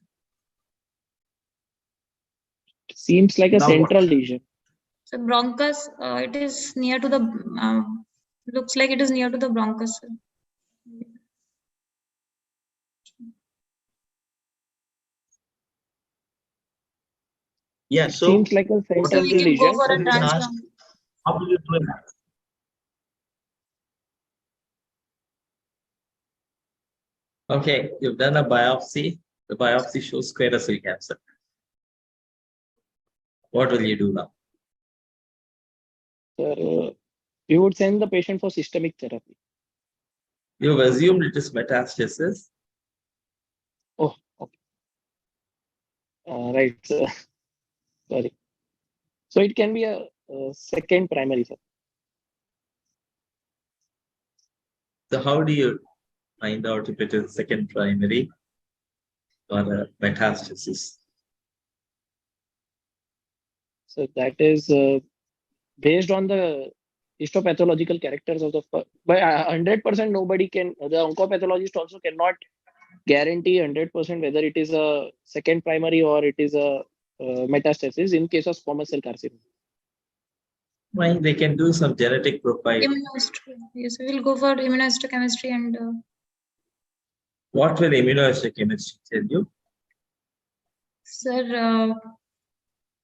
Seems like a Now central what? lesion. So bronchus, it is near to the, looks like it is near to the bronchus. Sir. Yeah, It so seems like a what So central we can go lesion. for a you can ask, transplant. how will you do it? Okay, you've done a biopsy. The biopsy shows squamous cell cancer. What will you do now? Sir, we would send the patient for systemic therapy. You've assumed it is metastasis. Oh, okay. Right, sir. Sorry. So it can be a second primary, sir. So how do you find out if it is second primary or a metastasis? So that is based on the histopathological characters of the. But 100% nobody can. The oncopathologist also cannot guarantee 100% whether it is a second primary or it is a metastasis in case of squamous cell carcinoma. Why they can do some genetic profiling. Immunohistochemistry. Yes, we will go for immunohistochemistry and. What will immunohistochemistry tell you? Sir,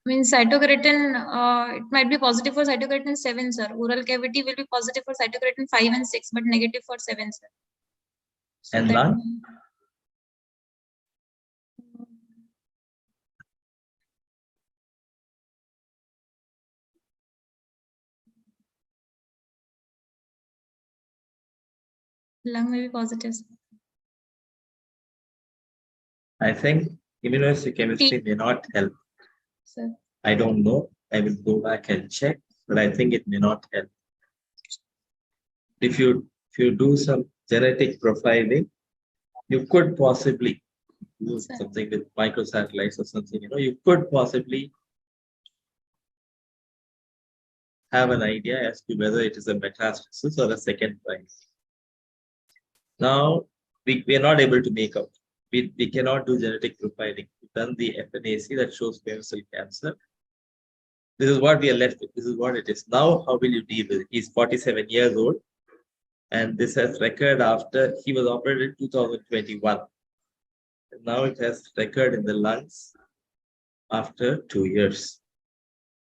cytokeratin, it might be positive for cytokeratin 7, sir. Oral cavity will be positive for cytokeratin 5 and 6, but negative for 7, sir. So And lung? Lung may be positive. Sir. I think immunohistochemistry may not help. Sir. I don't know. I will go back and check, but I think it may not help. If you do some genetic profiling, you could possibly do something with microsatellites or something. You could possibly have an idea as to whether it is a metastasis or a second primary. Now, we are not able to make out. We cannot do genetic profiling. We've done the FNAC that shows squamous cell cancer. This is what we are left with. This is what it is. Now, how will you deal with it? He's 47 years old And this has recurred after he was operated in 2021. And now it has recurred in the lungs after 2 years.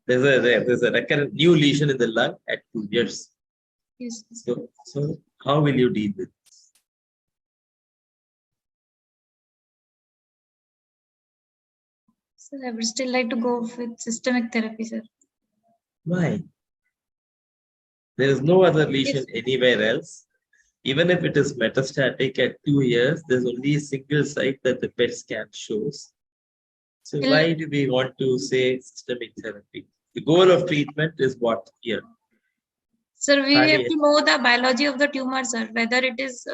There's a recurrent new lesion in the lung at 2 years. Yes. So how will you deal with this? Sir, I would still like to go with systemic therapy, sir. Why? There is no other lesion anywhere else. Even if it is metastatic at 2 years, there's only a single site that the PET scan shows. So why do we want to say systemic therapy? The goal of treatment is what here? Sir, we have to know the biology of the tumor, sir. Whether it is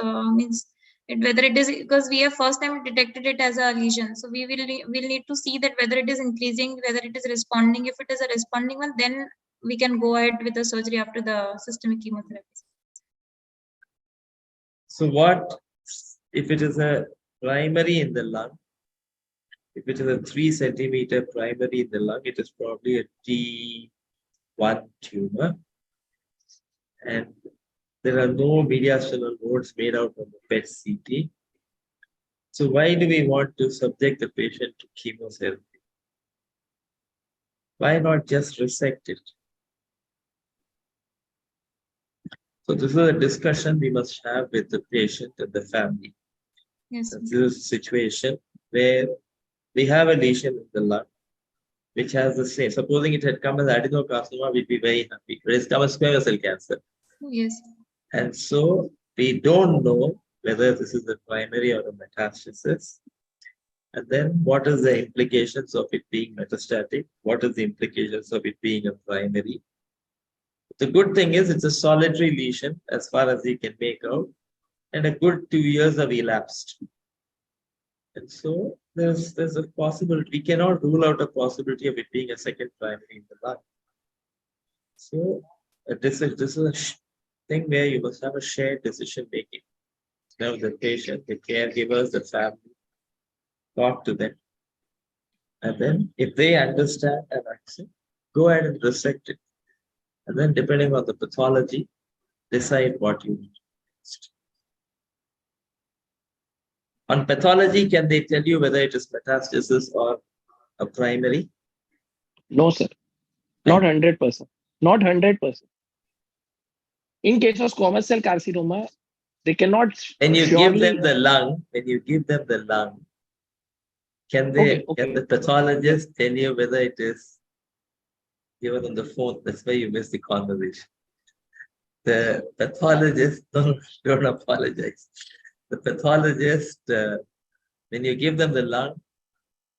whether it is because we have first time detected it as a lesion. So we will need to see that whether it is increasing, whether it is responding. If it is a responding one, then we can go ahead with the surgery after the systemic chemotherapy. So what if it is a primary in the lung? If it is a 3 centimeter primary in the lung, it is probably a T1 tumor. And there are no mediastinal nodes made out of the PET CT. So why do we want to subject the patient to chemotherapy? Why not just resect it? So this is a discussion we must have with the patient and the family. Yes. This is a situation where we have a lesion in the lung, which has the same. Supposing it had come as adenocarcinoma, we'd be very happy. But it's come as squamous cell cancer. Yes. And so we don't know whether this is a primary or a metastasis. And then what is the implications of it being metastatic? What is the implications of it being a primary? The good thing is it's a solitary lesion as far as you can make out, and a good 2 years have elapsed. And so there's a possibility. We cannot rule out a possibility of it being a second primary in the lung. So this is a thing where you must have a shared decision making. Now the patient, the caregivers, the family, talk to them. And then if they understand and accept, go ahead and resect it. And then depending on the pathology, decide what you need. On pathology, can they tell you whether it is metastasis or a primary? No, sir. Not 100%. Not 100%. In case of squamous cell carcinoma, they cannot. When you give them the lung, can the pathologist tell you whether it is given on the phone? That's why you miss the conversation. The pathologist, don't apologize. The pathologist, when you give them the lung,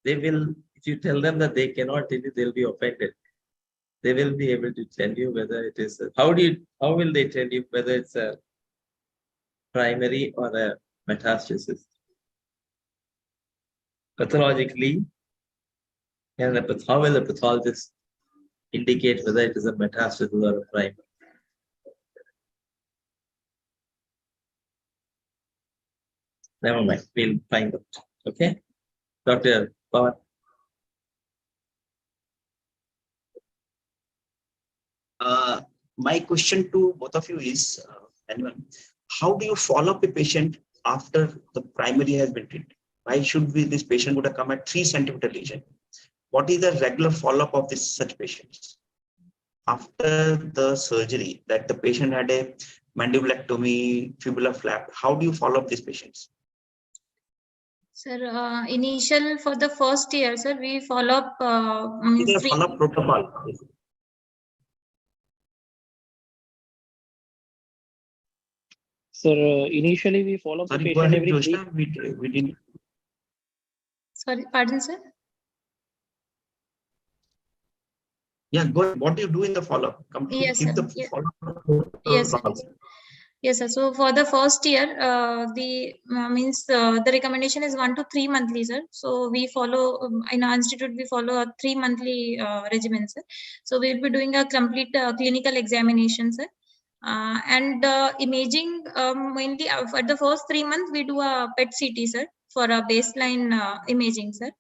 they will, if you tell them that they cannot tell you, they'll be offended. They will be able to tell you whether it is, how will they tell you whether it's a primary or a metastasis? Pathologically, how will the pathologist indicate whether it is a metastasis or a primary? Never mind, we'll find out. Okay, Dr. Pawan. My question to both of you is, how do you follow up a patient after the primary has been treated? Why should this patient would have come at 3 centimeter lesion? What is the regular follow-up of such patients? After the surgery, that the patient had a mandibulectomy, fibula flap, how do you follow up these patients? Sir, initial for the first year, sir, we follow up. Is a follow-up protocol? Sir, initially we follow the patient every week. We didn't. Sorry, pardon, sir. Yeah, go ahead. What do you do in the follow-up? Yes, sir. Yes, sir. Yes, sir. So for the first year, the recommendation is 1 to 3 monthly, sir. So we follow in our institute, we follow a 3 monthly regimen, sir. So we'll be doing a complete clinical examination, sir. And imaging, mainly for the first 3 months, we do a PET CT, sir, for a baseline imaging, sir.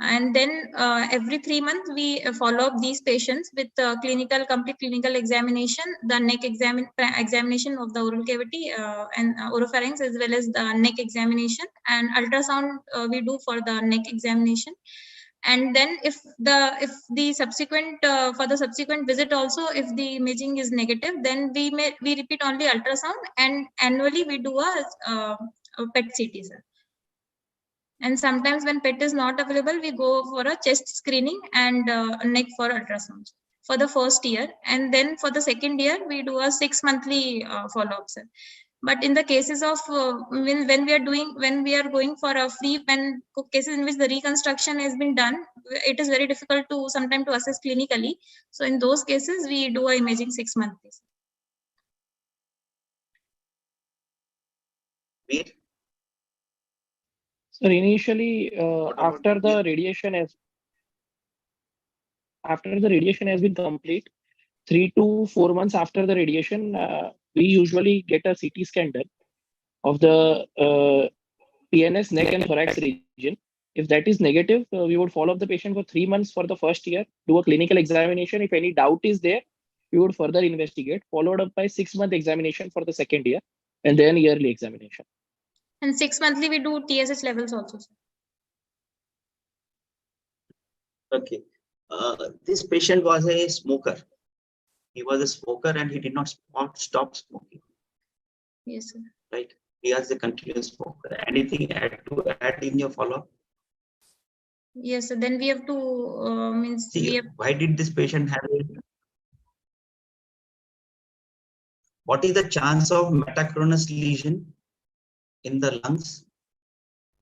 And then every 3 months, we follow up these patients with complete clinical examination, the neck examination of the oral cavity and oropharynx, as well as the neck examination, and ultrasound we do for the neck examination. And then if the subsequent for the subsequent visit also, if the imaging is negative, then we repeat only ultrasound, and annually we do a PET CT, sir. And sometimes when PET is not available, we go for a chest screening and neck for ultrasound for the first year. And then for the second year, we do a 6 monthly follow-up, sir. But in the cases of when we are going for a free, when cases in which the reconstruction has been done, it is very difficult to sometimes to assess clinically. So in those cases, we do a imaging 6 monthly. Wait, So initially, what about after the you? radiation has been complete, 3 to 4 months after the radiation, we usually get a CT scan done of the PNS, neck, and thorax region. If that is negative, we would follow up the patient for 3 months for the first year, do a clinical examination. If any doubt is there, we would further investigate, followed up by 6-month examination for the second year, and then yearly examination. And 6 monthly, we do TSH levels also, sir. Okay. This patient was a smoker. He was a smoker and he did not stop smoking. Yes, sir. Right. He was a continuous smoker. Anything to add in your follow-up? Yes, so then we have to See, why did this patient have it? What is the chance of metachronous lesion in the lungs,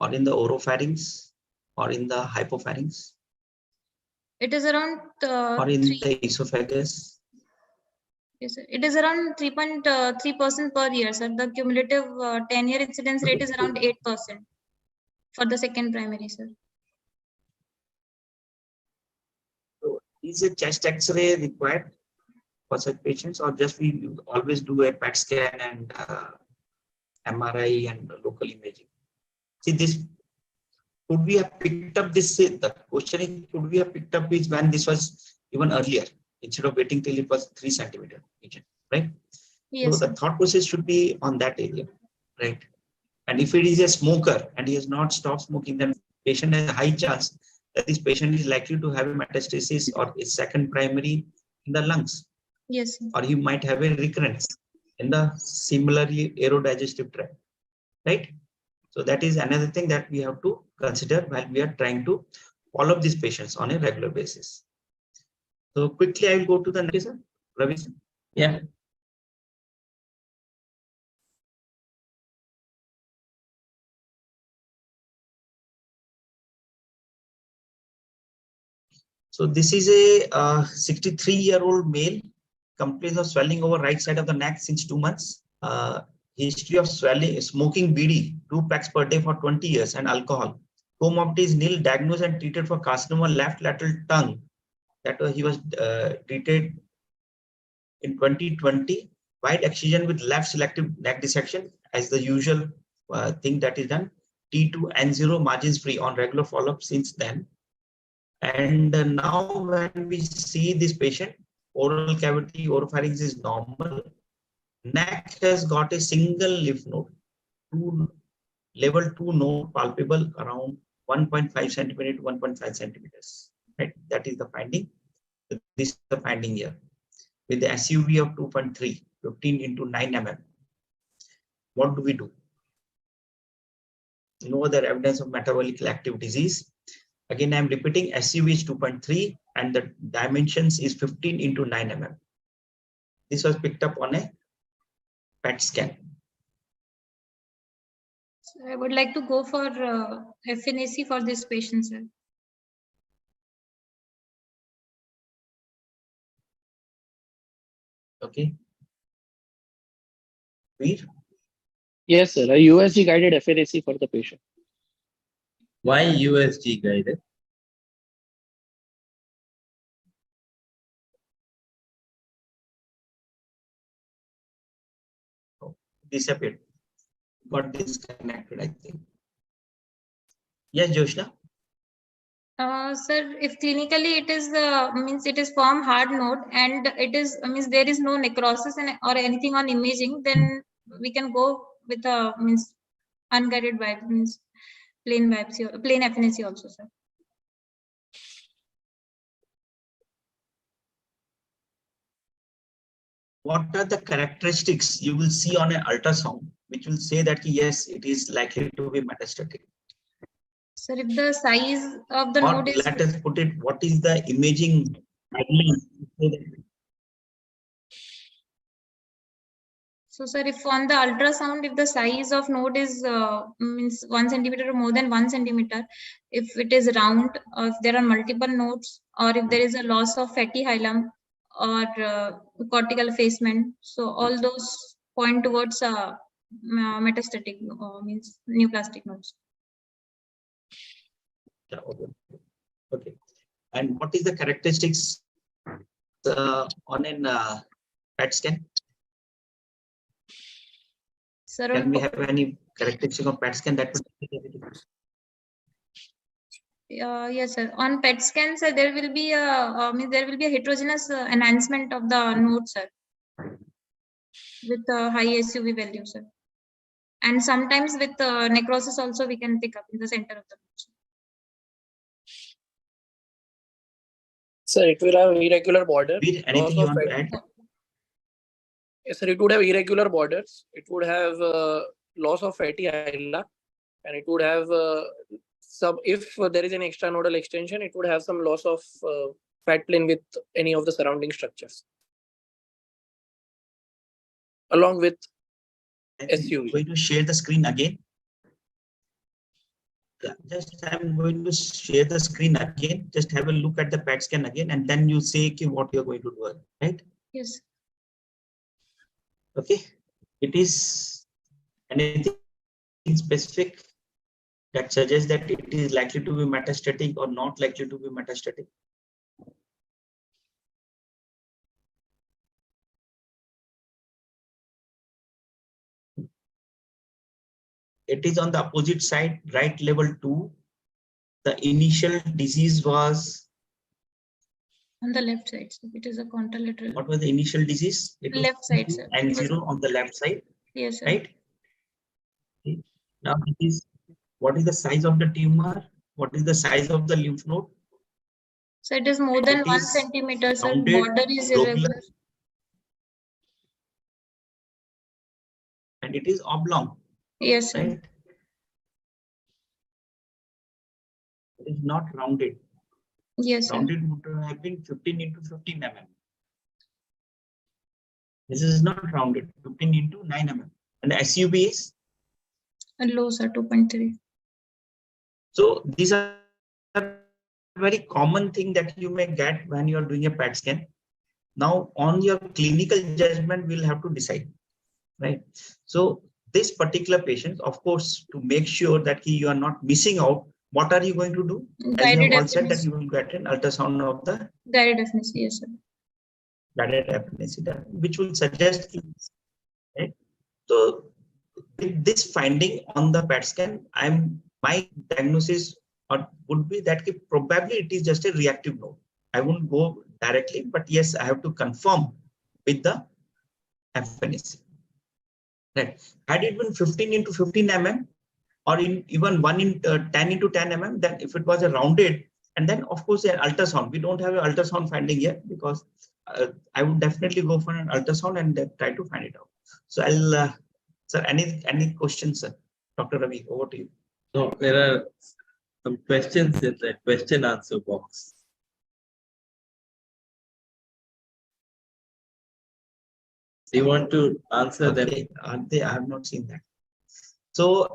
or in the oropharynx, or in the hypopharynx, it is around or in the esophagus? Yes, sir. It is around 3.3% per year, sir. The cumulative 10-year incidence rate is around 8% for the second primary, sir. So is a chest X-ray required for such patients, or just we always do a PET scan and MRI and local imaging? See, this could we have picked up this? The question is, could we have picked up this when this was even earlier, instead of waiting till it was 3 centimeter region, right? Yes, So the thought process should be on that area, right? And if it is a smoker and he has not stopped smoking, then patient has a high chance that this patient is likely to have a metastasis or a second primary in the lungs. Yes, sir. Or he might have a recurrence in the similarly aerodigestive tract, right? So that is another thing that we have to consider while we are trying to follow up these patients on a regular basis. So quickly, I will go to the next, sir. Ravi, sir. Yeah. So this is a 63-year-old male, complains of swelling over right side of the neck since 2 months. History of swelling, smoking BD, 2 packs per day for 20 years, and alcohol. Comorbidity is nil, diagnosed and treated for carcinoma left lateral tongue. That he was treated in 2020. Wide excision with left selective neck dissection as the usual thing that is done. T2 and 0 margins free on regular follow-up since then. And now when we see this patient, oral cavity, oropharynx is normal. Neck has got a single lymph node, level 2 node palpable around 1.5 centimeter to 1.5 centimeters. Right? That is the finding. This is the finding here. With the SUV of 2.3, 15 into 9 mm. What do we do? No other evidence of metabolically active disease. Again, I'm repeating, SUV is 2.3 and the dimensions is 15 into 9 mm. This was picked up on a PET scan. So I would like to go for FNAC for this patient, sir. Okay. Veer? Yes, sir. A USG guided FNAC for the patient. Why USG guided? Disappeared. Got disconnected, I think. Yes, Joshna? Sir, if clinically it is means it is form hard node and it is means there is no necrosis or anything on imaging, then we can go with a means unguided biopsy, means plain biopsy, plain FNAC also, sir. What are the characteristics you will see on an ultrasound, which will say that yes, it is likely to be metastatic? Sir, if the size of the Or node is, let us put it, what is the imaging guidelines? so sir, if on the ultrasound, if the size of node is means 1 centimeter or more than 1 centimeter, if it is round, or if there are multiple nodes, or if there is a loss of fatty hilum or cortical effacement, so all those point towards metastatic means neoplastic nodes. Yeah, okay. And what is the characteristics on an PET scan? Sir, Can we have any characteristic of PET scan that would? yes, sir. On PET scans, there will be a there will be a heterogeneous enhancement of the node, sir, with high SUV value, sir. And sometimes with necrosis also we can pick up in the center of the node. Sir, it will have irregular border. Anything you want to add? Yes, sir, it would have irregular borders. It would have loss of fatty hilum, and it would have some, if there is an extranodal extension, it would have some loss of fat plane with any of the surrounding structures, along with SUV. I'm going to share the screen again. Yeah, just I'm going to share the screen again. Just have a look at the PET scan again, and then you say what you're going to do, right? Yes. Okay. It is anything specific that suggests that it is likely to be metastatic or not likely to be metastatic? It is on the opposite side, right level 2. The initial disease was on the left side. So it is a contralateral. What was the initial disease? It left side, sir. And 0 on the left side. Yes, sir. Right. Okay. Now it is, what is the size of the tumor? What is the size of the lymph node? So it is more than 1 centimeter, sir. Border is irregular. And it is oblong. Yes, sir. Right? It is not rounded. Yes, sir. Rounded would have been 15 into 15 mm. This is not rounded, 15 into 9 mm. And the SUV is? Low, sir, 2.3. So these are very common thing that you may get when you are doing a PET scan. Now on your clinical judgment, we'll have to decide, right? So this particular patient, of course, to make sure that you are not missing out, what are you going to do? As you have all said that you will get an ultrasound of the guided FNAC, yes, sir. Guided FNAC, which will suggest, right? So with this finding on the PET scan, my diagnosis would be that probably it is just a reactive node. I won't go directly, but yes, I have to confirm with the FNAC. Right. Had it been 15 into 15 mm or even 10 into 10 mm, then if it was a rounded, and then of course an ultrasound. We don't have an ultrasound finding yet because I would definitely go for an ultrasound and try to find it out. So I'll, sir, any questions, sir? Dr. Ravi, over to you. So there are some questions in the question answer box. Do you want to answer them? Aren't they? I have not seen that. So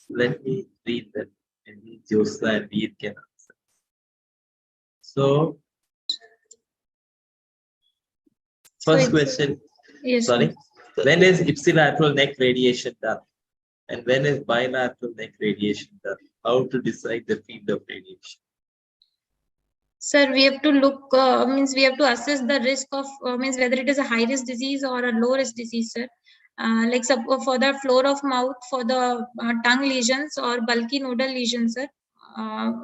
let me read them, and Joseph and Veer can answer. So first question, yes, sorry, when is ipsilateral neck radiation done? And when is bilateral neck radiation done? How to decide the field of radiation? Sir, we have to look, means we have to assess the risk of, means whether it is a high risk disease or a low risk disease, sir. Like for the floor of mouth, for the tongue lesions or bulky nodal lesions, sir.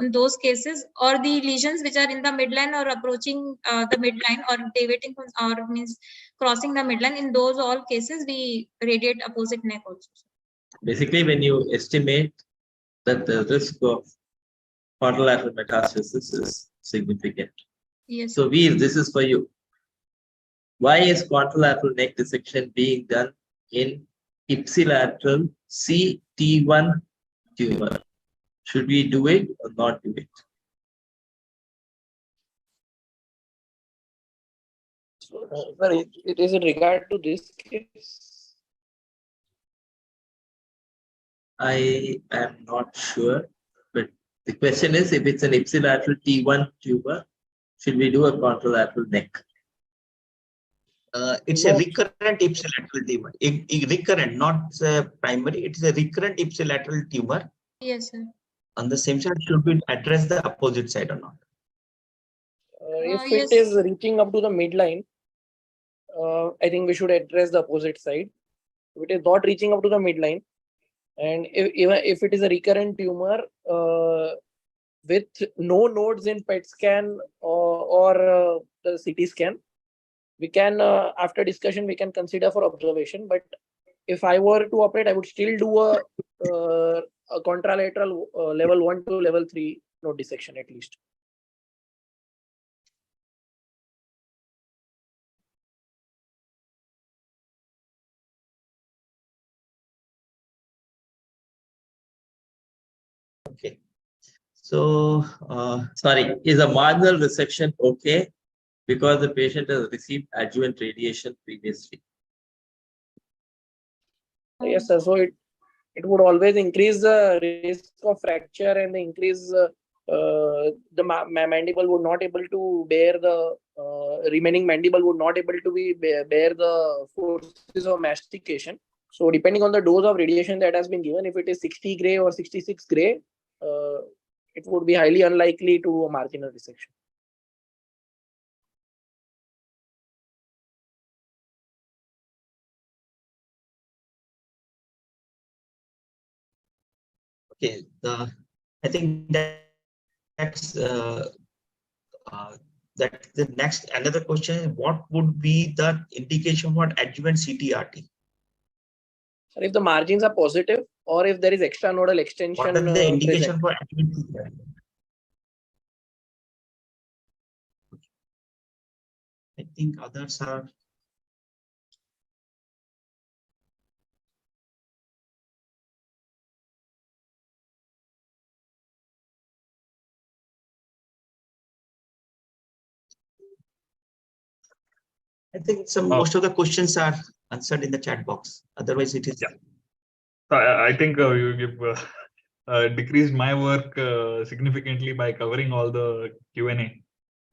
In those cases, or the lesions which are in the midline or approaching the midline or deviating or means crossing the midline, in those all cases we radiate opposite neck also. Basically, when you estimate that the risk of contralateral metastasis is significant. Yes. So, Veer, this is for you. Why is contralateral neck dissection being done in ipsilateral CT1 tumor? Should we do it or not do it? So, sir, it is in regard to this case. I am not sure, but the question is, if it's an ipsilateral T1 tumor, should we do a contralateral neck? It's a recurrent ipsilateral tumor. Recurrent, not primary. It's a recurrent ipsilateral tumor. Yes, sir. On the same side, should we address the opposite side or not? If Yes. it is reaching up to the midline, I think we should address the opposite side. If it is not reaching up to the midline, and even if it is a recurrent tumor with no nodes in PET scan or the CT scan, we can, after discussion, we can consider for observation. But if I were to operate, I would still do a contralateral level 1 to level 3 node dissection at least. Okay. So, sorry, is a marginal resection okay because the patient has received adjuvant radiation previously? Yes, sir. So it would always increase the risk of fracture and increase the mandible would not able to bear the remaining mandible would not able to be bear the forces of mastication. So depending on the dose of radiation that has been given, if it is 60 gray or 66 gray, it would be highly unlikely to a marginal resection. Okay, I think that's the next another question. What would be the indication for adjuvant CTRT? So if the margins are positive or if there is extranodal extension, what is the indication present. for adjuvant CTRT? I think others are. I think most of the questions are answered in the chat box. Otherwise, it is. Yeah. So I think you've decreased my work significantly by covering all the Q&A.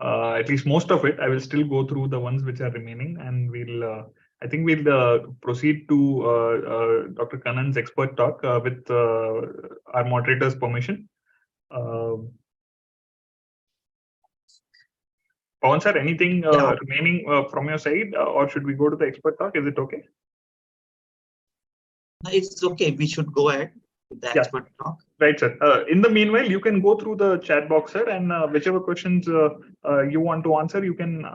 At least most of it. I will still go through the ones which are remaining, and we'll. I think we'll proceed to Dr. Kannan's expert talk with our moderator's permission. Pawan sir, anything remaining from your side, or should we go to the expert talk? Is it okay? It's okay. We should go ahead with the expert talk. Right, sir. In the meanwhile, you can go through the chat box, sir, and whichever questions you want to answer, you can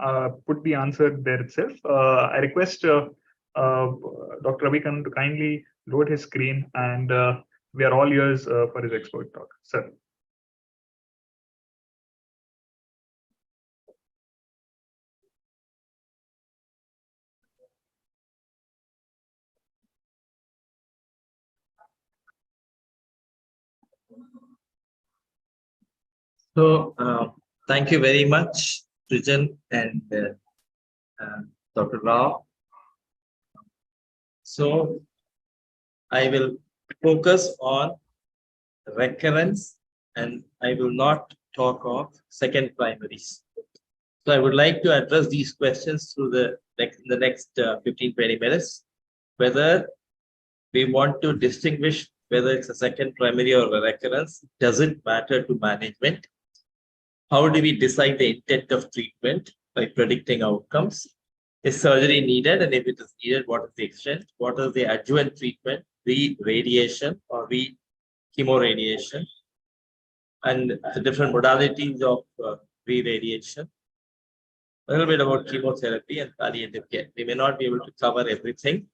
put the answer there itself. I request Dr. Ravi Kannan to kindly load his screen, and we are all ears for his expert talk, sir. So, thank you very much, Srijan and Dr. Rao. So, I will focus on recurrence and I will not talk of second primaries. So, I would like to address these questions through the next 15-20 minutes, whether we want to distinguish whether it's a second primary or a recurrence. Does it matter to management? How do we decide the intent of treatment by predicting outcomes? Is surgery needed? And if it is needed, what is the extent? What is the adjuvant treatment, radiation or chemoradiation, and the different modalities of radiation. A little bit about chemotherapy and palliative care. We may not be able to cover everything.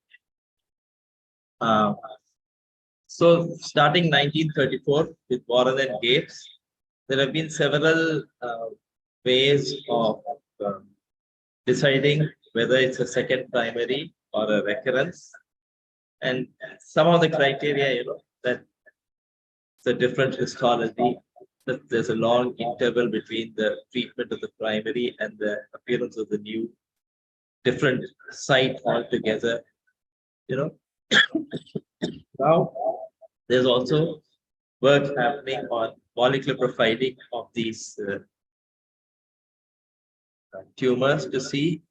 So starting 1934 with Warren and Gates, there have been several ways of deciding whether it's a second primary or a recurrence. And some of the criteria, that it's a different histology, that there's a long interval between the treatment of the primary and the appearance of the new different site altogether. Now there's also work happening on molecular profiling of these tumors to see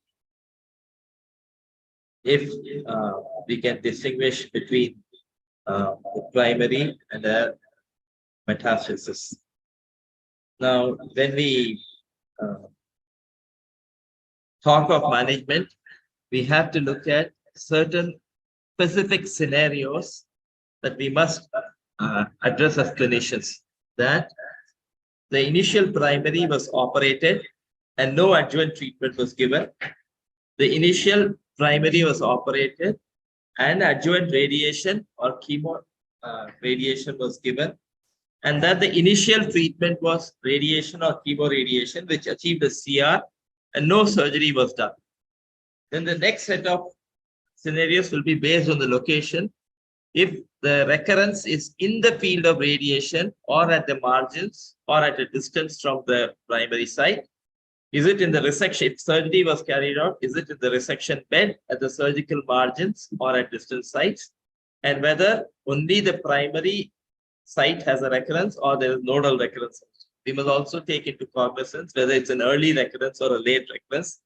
if we can distinguish between the primary and the metastasis. Now, when we talk of management, we have to look at certain specific scenarios that we must address as clinicians. That the initial primary was operated and no adjuvant treatment was given. The initial primary was operated and adjuvant radiation or chemo radiation was given, and that the initial treatment was radiation or chemoradiation, which achieved a CR and no surgery was done. Then the next set of scenarios will be based on the location. If the recurrence is in the field of radiation or at the margins or at a distance from the primary site, is it in the resection? If surgery was carried out, is it in the resection bed, at the surgical margins, or at distant sites? And whether only the primary site has a recurrence or there is nodal recurrence. We must also take into cognizance whether it's an early recurrence or a late recurrence,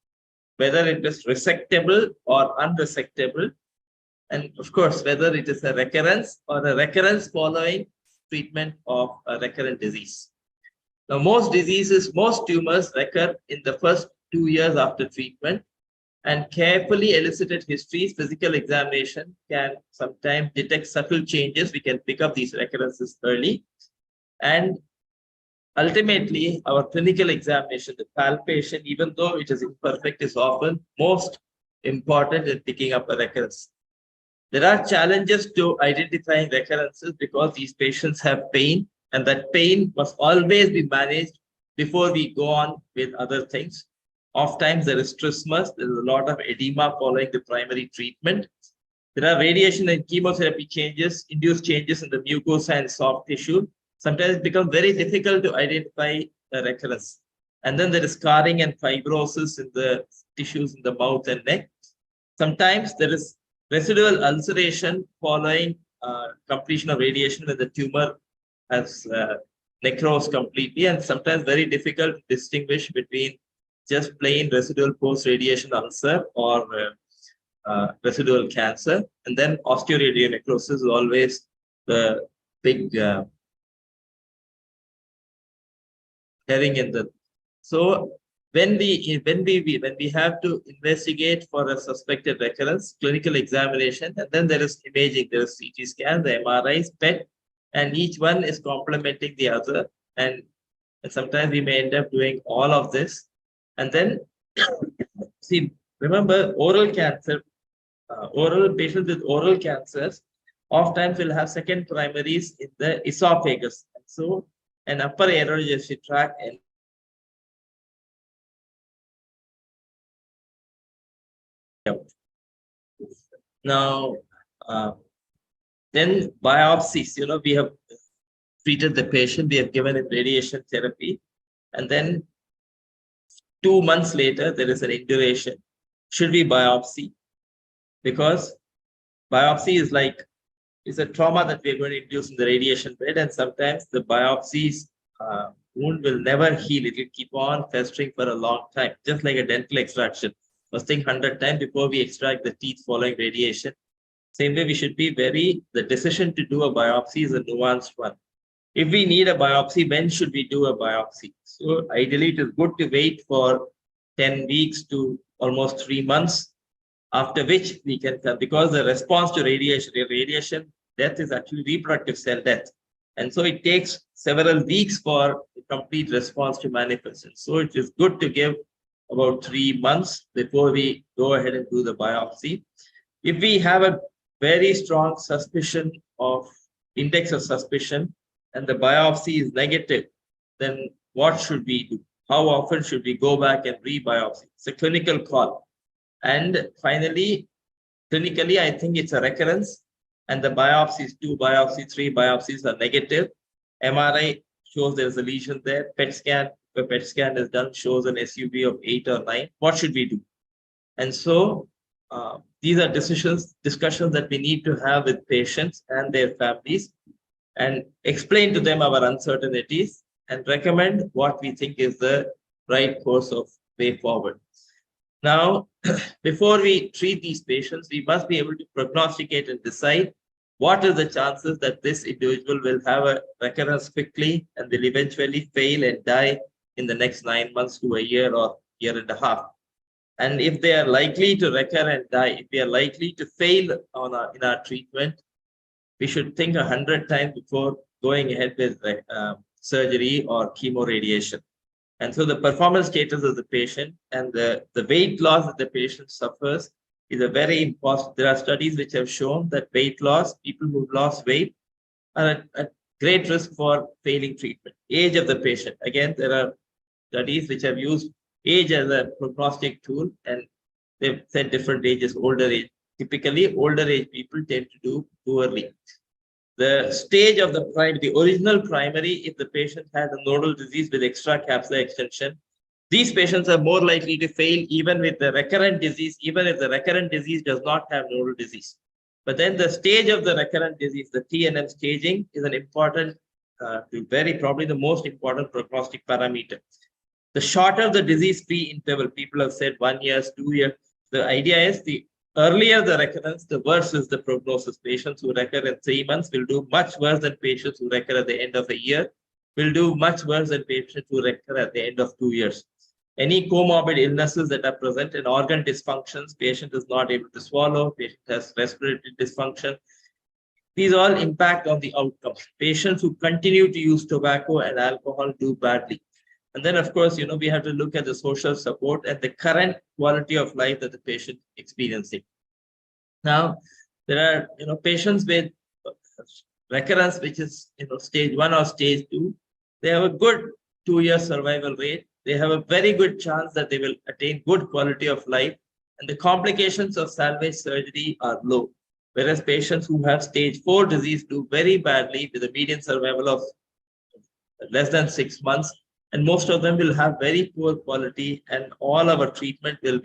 whether it is resectable or unresectable, and of course, whether it is a recurrence or a recurrence following treatment of a recurrent disease. Now, most tumors recur in the first 2 years after treatment, and carefully elicited histories, physical examination can sometimes detect subtle changes. We can pick up these recurrences early. And ultimately, our clinical examination, the palpation, even though it is imperfect, is often most important in picking up a recurrence. There are challenges to identifying recurrences because these patients have pain, and that pain must always be managed before we go on with other things. Oftentimes there is trismus, there is a lot of edema following the primary treatment. There are radiation and chemotherapy changes, induced changes in the mucosa and soft tissue. Sometimes it becomes very difficult to identify a recurrence. And then there is scarring and fibrosis in the tissues in the mouth and neck. Sometimes there is residual ulceration following completion of radiation when the tumor has necrosed completely, and sometimes very difficult to distinguish between just plain residual post-radiation ulcer or residual cancer. And then osteoradionecrosis is always the big herring in the. So when we have to investigate for a suspected recurrence, clinical examination, and then there is imaging, there is CT scan, the MRIs, PET, and each one is complementing the other. And sometimes we may end up doing all of this. And then, see, remember, oral cancer, oral patients with oral cancers oftentimes will have second primaries in the esophagus. So an upper aerodigestive tract and now, then biopsies, we have treated the patient, we have given him radiation therapy, and then 2 months later, there is an induration. Should we biopsy? Because biopsy is a trauma that we're going to induce in the radiation bed, and sometimes the biopsies wound will never heal. It will keep on festering for a long time, just like a dental extraction. Must think 100 times before we extract the teeth following radiation. Same way, we should be the decision to do a biopsy is a nuanced one. If we need a biopsy, when should we do a biopsy? So ideally, it is good to wait for 10 weeks to almost 3 months, after which we can, because the response to radiation death is actually reproductive cell death. And so it takes several weeks for the complete response to manifest. And so it is good to give about 3 months before we go ahead and do the biopsy. If we have a very strong suspicion of index of suspicion and the biopsy is negative, then what should we do? How often should we go back and re-biopsy? It's a clinical call. And finally, clinically, I think it's a recurrence, and the biopsies, 2 biopsies, 3 biopsies are negative. MRI shows there's a lesion there. PET scan, if a PET scan is done, shows an SUV of 8 or 9. What should we do? And so these are discussions that we need to have with patients and their families, and explain to them our uncertainties and recommend what we think is the right course of way forward. Now, before we treat these patients, we must be able to prognosticate and decide what are the chances that this individual will have a recurrence quickly and will eventually fail and die in the next 9 months to a year or year and a half. And if they are likely to recur and die, if we are likely to fail in our treatment, we should think 100 times before going ahead with surgery or chemoradiation. And so the performance status of the patient and the weight loss that the patient suffers is a very important. There are studies which have shown that weight loss, people who lost weight are at great risk for failing treatment. Age of the patient. Again, there are studies which have used age as a prognostic tool, and they've said different ages, older age. Typically, older age people tend to do poorly. The stage of the original primary, if the patient has a nodal disease with extracapsular extension, these patients are more likely to fail even with the recurrent disease, even if the recurrent disease does not have nodal disease. But then the stage of the recurrent disease, the TNM staging, is an important, very probably the most important prognostic parameter. The shorter the disease-free interval, people have said 1 year, 2 years. The idea is the earlier the recurrence, the worse is the prognosis. Patients who recur in 3 months will do much worse than patients who recur at the end of a year, will do much worse than patients who recur at the end of 2 years. Any comorbid illnesses that are present in organ dysfunctions, patient is not able to swallow, patient has respiratory dysfunction. These all impact on the outcomes. Patients who continue to use tobacco and alcohol do badly. And then, of course, we have to look at the social support and the current quality of life that the patient is experiencing. Now, there are, patients with recurrence, which is, stage 1 or stage 2. They have a good 2-year survival rate. They have a very good chance that they will attain good quality of life. And the complications of salvage surgery are low. Whereas patients who have stage 4 disease do very badly with a median survival of less than 6 months. And most of them will have very poor quality, and all our treatment will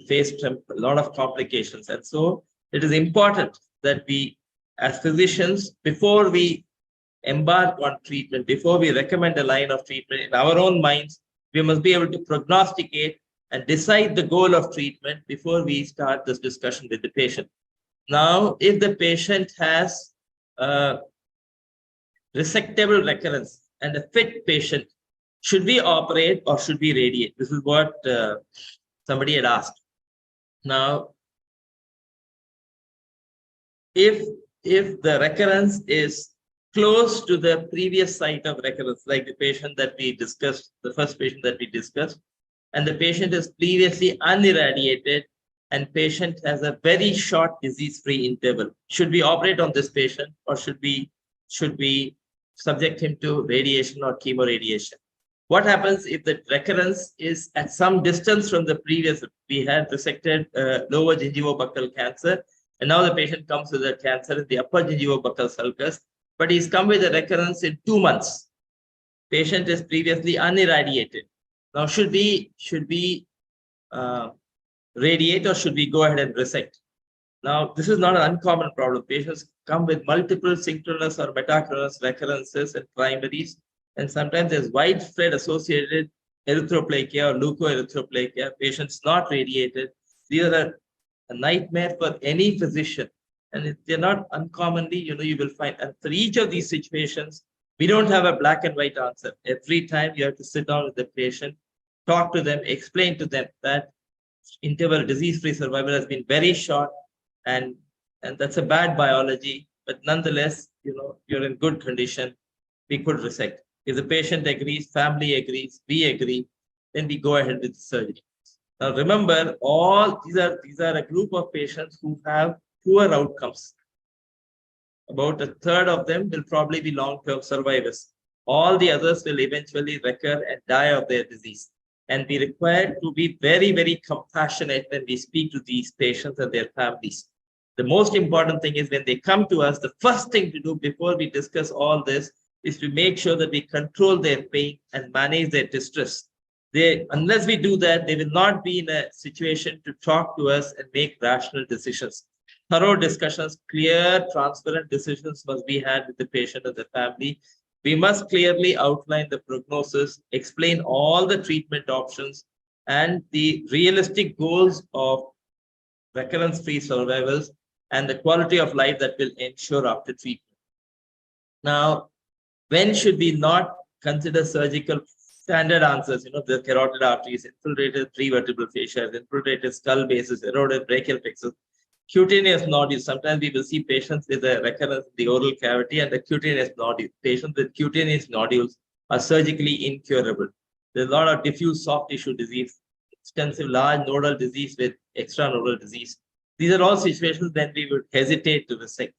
face a lot of complications. And so it is important that we, as physicians, before we embark on treatment, before we recommend a line of treatment, in our own minds, we must be able to prognosticate and decide the goal of treatment before we start this discussion with the patient. Now, if the patient has resectable recurrence and a fit patient, should we operate or should we radiate? This is what somebody had asked. Now, if the recurrence is close to the previous site of recurrence, like the patient that we discussed, the first patient that we discussed, and the patient is previously unirradiated, and patient has a very short disease-free interval, should we operate on this patient, or should we subject him to radiation or chemoradiation? What happens if the recurrence is at some distance from the previous? We had resected lower gingivobuccal cancer, and now the patient comes with a cancer in the upper gingivobuccal sulcus, but he's come with a recurrence in 2 months. Patient is previously unirradiated. Now, should we radiate, or should we go ahead and resect? Now, this is not an uncommon problem. Patients come with multiple synchronous or metachronous recurrences and primaries, and sometimes there's widespread associated erythroplakia or leukoerythroplakia. Patients not radiated. These are a nightmare for any physician, and they're not uncommonly, you will find. And for each of these situations, we don't have a black and white answer. Every time you have to sit down with the patient talk to them, explain to them that interval disease-free survival has been very short, and that's a bad biology, but nonetheless, you're in good condition. We could resect. If the patient agrees, family agrees, we agree, then we go ahead with the surgery. Now remember, all these are a group of patients who have poor outcomes. About a third of them will probably be long-term survivors. All the others will eventually recur and die of their disease. And we require to be very, very compassionate when we speak to these patients and their families. The most important thing is when they come to us, the first thing to do before we discuss all this is to make sure that we control their pain and manage their distress. Unless we do that, they will not be in a situation to talk to us and make rational decisions. Thorough discussions, clear, transparent decisions must be had with the patient and the family. We must clearly outline the prognosis, explain all the treatment options, and the realistic goals of recurrence-free survivals and the quality of life that will ensure after treatment. Now, when should we not consider surgical standard answers? The carotid arteries, infiltrated prevertebral fascia, infiltrated skull bases, eroded brachial plexus, cutaneous nodules. Sometimes we will see patients with a recurrence in the oral cavity and the cutaneous nodule. Patients with cutaneous nodules are surgically incurable. There's a lot of diffuse soft tissue disease, extensive large nodal disease with extranodal disease. These are all situations when we would hesitate to resect.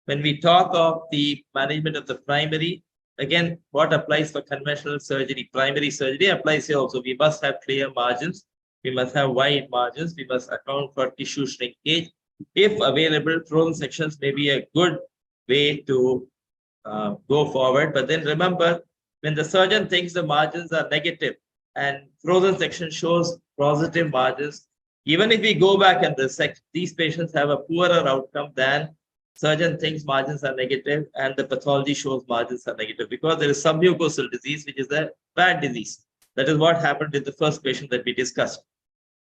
When we talk of the management of the primary, again, what applies for conventional surgery, primary surgery applies here also. We must have clear margins. We must have wide margins. We must account for tissue shrinkage. If available, frozen sections may be a good way to go forward. But then remember, when the surgeon thinks the margins are negative and frozen section shows positive margins, even if we go back and resect, these patients have a poorer outcome than surgeon thinks margins are negative and the pathology shows margins are negative, because there is submucosal disease, which is a bad disease. That is what happened with the first patient that we discussed.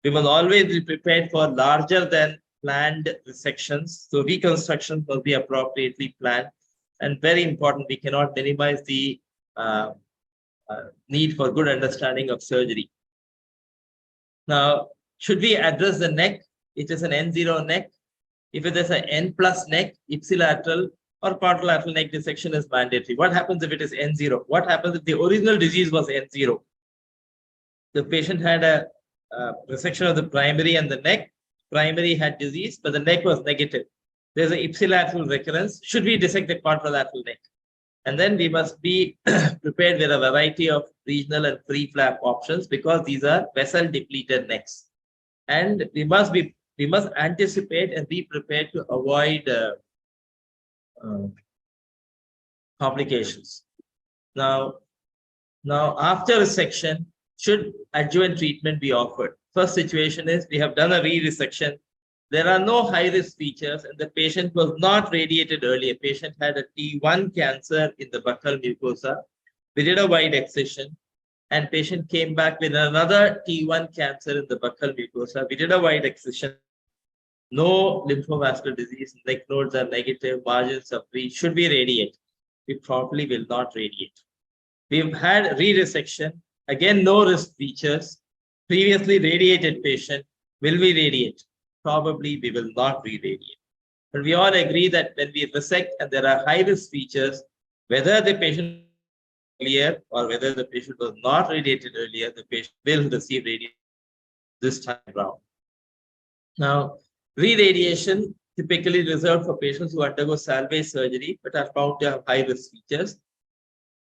We must always be prepared for larger than planned resections. So reconstruction must be appropriately planned. And very important, we cannot minimize the need for good understanding of surgery. Now, should we address the neck? It is an N0 neck. If it is an N plus neck, ipsilateral or contralateral neck dissection is mandatory. What happens if it is N0? What happens if the original disease was N0? The patient had a resection of the primary and the neck. Primary had disease, but the neck was negative. There's an ipsilateral recurrence. Should we dissect the contralateral neck? And then we must be prepared with a variety of regional and free flap options, because these are vessel depleted necks. And we must anticipate and be prepared to avoid complications. Now after resection, should adjuvant treatment be offered? First situation is we have done a re-resection. There are no high-risk features and the patient was not radiated earlier. Patient had a T1 cancer in the buccal mucosa. We did a wide excision and patient came back with another T1 cancer in the buccal mucosa. We did a wide excision. No lymphovascular disease, neck nodes are negative, margins are free. Should we radiate? We probably will not radiate. We've had re-resection. Again, no risk features. Previously radiated patient. Will we radiate? Probably we will not re-radiate. But we all agree that when we resect and there are high-risk features, whether the patient earlier or whether the patient was not radiated earlier, the patient will receive radiation this time around. Now, re-radiation typically reserved for patients who undergo salvage surgery but are found to have high-risk features.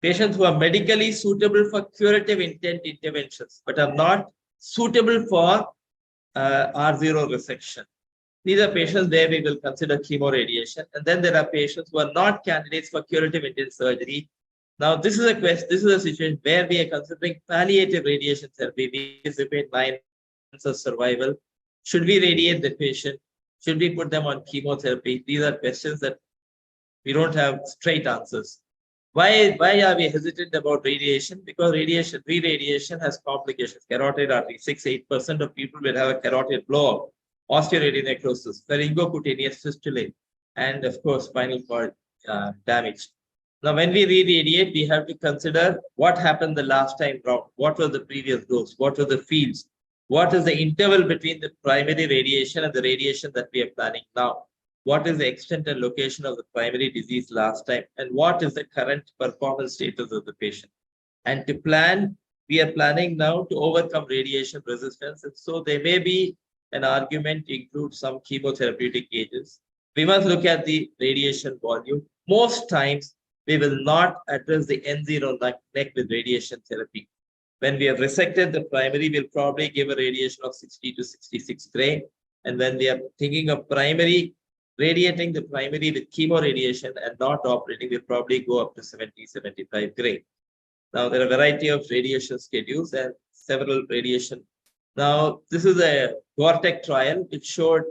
Patients who are medically suitable for curative intent interventions but are not suitable for R0 resection. These are patients where we will consider chemoradiation. And then there are patients who are not candidates for curative intent surgery. Now, this is a situation where we are considering palliative radiation therapy. We anticipate 9 months of survival. Should we radiate the patient? Should we put them on chemotherapy? These are questions that we don't have straight answers. Why are we hesitant about radiation? Because re-radiation has complications. Carotid artery, 6-8% of people will have a carotid blow-up, osteoartery necrosis, laryngocutaneous fistulae, and of course, spinal cord damage. Now, when we re-radiate, we have to consider what happened the last time round. What was the previous dose? What were the fields? What is the interval between the primary radiation and the radiation that we are planning now? What is the extent and location of the primary disease last time? And what is the current performance status of the patient? And to plan, we are planning now to overcome radiation resistance. And so there may be an argument to include some chemotherapeutic agents. We must look at the radiation volume. Most times, we will not address the N0 neck with radiation therapy. When we have resected the primary, we'll probably give a radiation of 60 to 66 gray. And when we are thinking of primary, radiating the primary with chemoradiation and not operating, we'll probably go up to 70, 75 gray. Now, there are a variety of radiation schedules and several radiation. Now, this is a Vortex trial which showed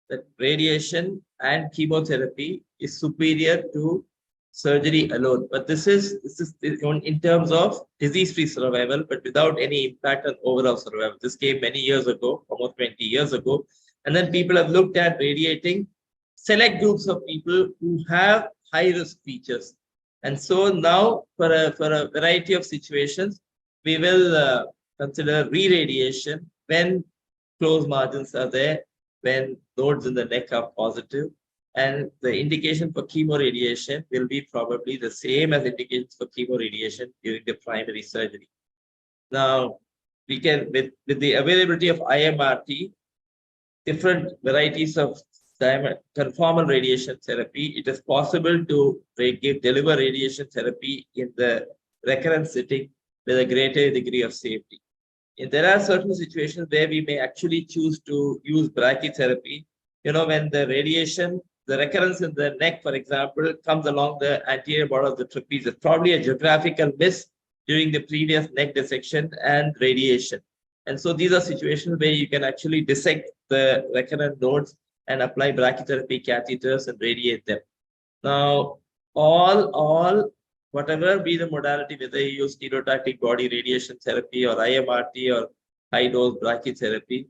that radiation and chemotherapy is superior to surgery alone. But this is in terms of disease-free survival, but without any impact on overall survival. This came many years ago, almost 20 years ago. And then people have looked at radiating select groups of people who have high-risk features. And so now, for a variety of situations, we will consider re-radiation when closed margins are there, when nodes in the neck are positive, and the indication for chemoradiation will be probably the same as indications for chemoradiation during the primary surgery. Now, we can, with the availability of IMRT, different varieties of conformal radiation therapy, it is possible to deliver radiation therapy in the recurrent setting with a greater degree of safety. And there are certain situations where we may actually choose to use brachytherapy. You know, when the radiation, the recurrence in the neck, for example, comes along the anterior border of the trapeze, it's probably a geographical miss during the previous neck dissection and radiation. And so these are situations where you can actually dissect the recurrent nodes and apply brachytherapy catheters and radiate them. Now, whatever be the modality, whether you use stereotactic body radiation therapy or IMRT or high-dose brachytherapy,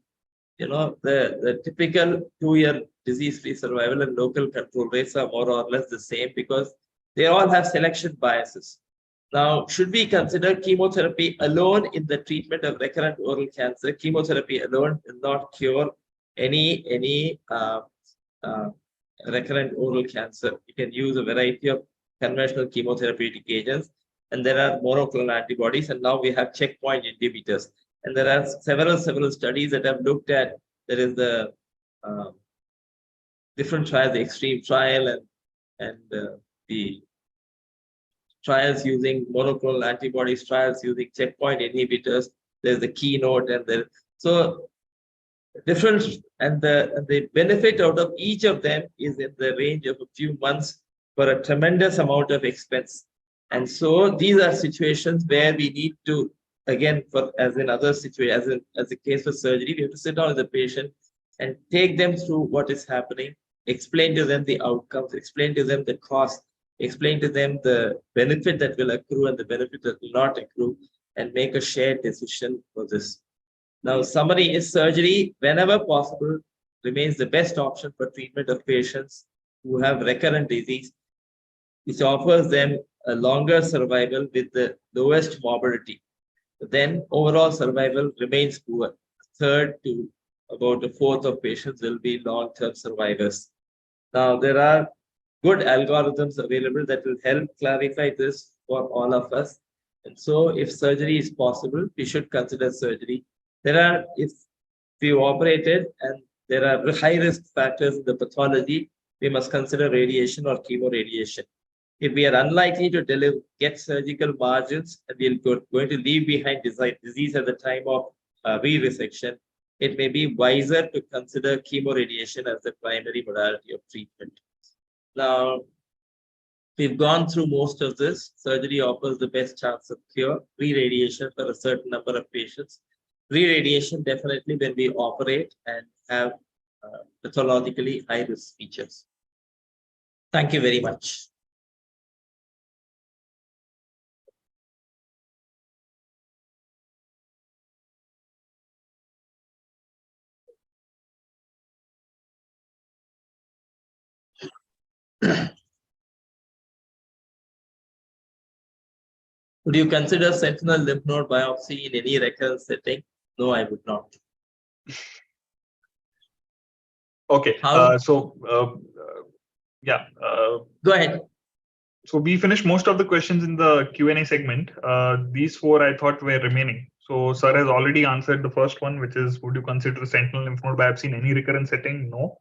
you know, the typical 2-year disease-free survival and local control rates are more or less the same because they all have selection biases. Now, should we consider chemotherapy alone in the treatment of recurrent oral cancer? Chemotherapy alone will not cure any recurrent oral cancer. You can use a variety of conventional chemotherapeutic agents, and there are monoclonal antibodies, and now we have checkpoint inhibitors. And there are several studies that have looked at, there is the different trials, the extreme trial and the trials using monoclonal antibodies, trials using checkpoint inhibitors. There's the keynote, and there. So different, and the benefit out of each of them is in the range of a few months for a tremendous amount of expense. And so these are situations where we need to, again, as in other situations, as a case of surgery, we have to sit down with the patient and take them through what is happening, explain to them the outcomes, explain to them the cost, explain to them the benefit that will accrue and the benefit that will not accrue, and make a shared decision for this. Now, summary is surgery, whenever possible, remains the best option for treatment of patients who have recurrent disease, which offers them a longer survival with the lowest morbidity. Then overall survival remains poor. A third to about a fourth of patients will be long-term survivors. Now, there are good algorithms available that will help clarify this for all of us. And so if surgery is possible, we should consider surgery. If we operated and there are high risk factors in the pathology, we must consider radiation or chemoradiation. If we are unlikely to get surgical margins and we're going to leave behind disease at the time of re-resection, it may be wiser to consider chemoradiation as the primary modality of treatment. Now, we've gone through most of this. Surgery offers the best chance of cure. Re-radiation for a certain number of patients. Re-radiation definitely when we operate and have pathologically high-risk features. Thank you very much. Would you consider sentinel lymph node biopsy in any recurrent setting? No, I would not. Okay. How? Yeah. Go ahead. So we finished most of the questions in the Q&A segment. These four I thought were remaining. So sir has already answered the first one, which is, would you consider sentinel lymph node biopsy in any recurrent setting? No.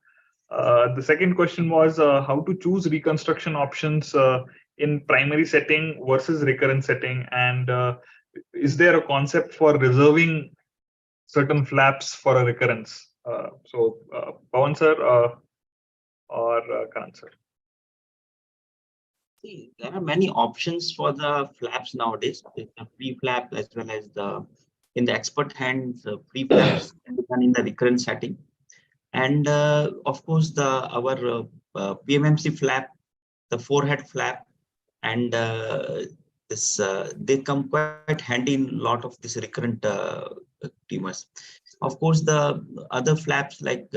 The second question was how to choose reconstruction options in primary setting versus recurrent setting, and is there a concept for reserving certain flaps for a recurrence? Pawan sir or Karan sir? See, there are many options for the flaps nowadays. The pre-flap as well as in the expert hands, pre-flaps can be done in the recurrent setting. And of course, our PMMC flap, the forehead flap, and they come quite handy in a lot of these recurrent tumors. Of course, the other flaps like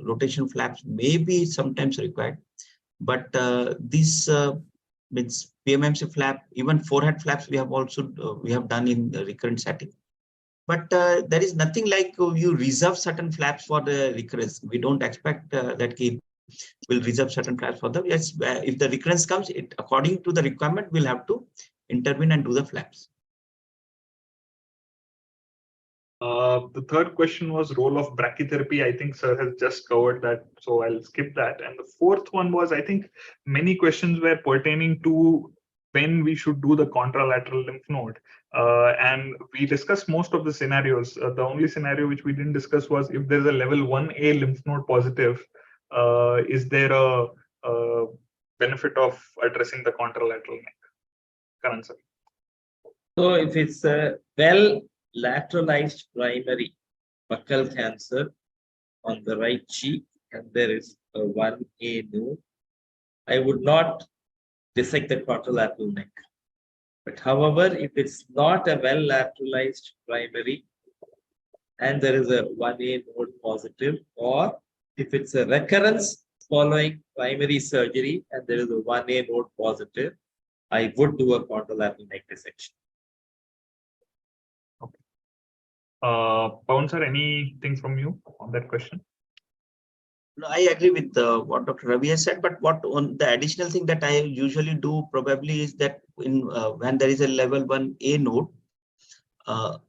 rotation flaps may be sometimes required, but these means PMMC flap, even forehead flaps, we have done in the recurrent setting. But there is nothing like you reserve certain flaps for the recurrence. We don't expect that we'll reserve certain flaps for them. Yes, if the recurrence comes, it according to the requirement, we'll have to intervene and do the flaps. The third question was role of brachytherapy. I think sir has just covered that, so I'll skip that. And the fourth one was, I think many questions were pertaining to when we should do the contralateral lymph node. And we discussed most of the scenarios. The only scenario which we didn't discuss was if there's a level 1A lymph node positive, is there a benefit of addressing the contralateral neck? Karan sir. So if it's a well lateralized primary buccal cancer on the right cheek and there is a 1A node, I would not dissect the contralateral neck. But however, if it's not a well lateralized primary and there is a 1A node positive, or if it's a recurrence following primary surgery and there is a 1A node positive, I would do a contralateral neck dissection. Pawan sir, anything from you on that question? No, I agree with what Dr. Ravi has said, but what on the additional thing that I usually do probably is that when there is a level 1A node,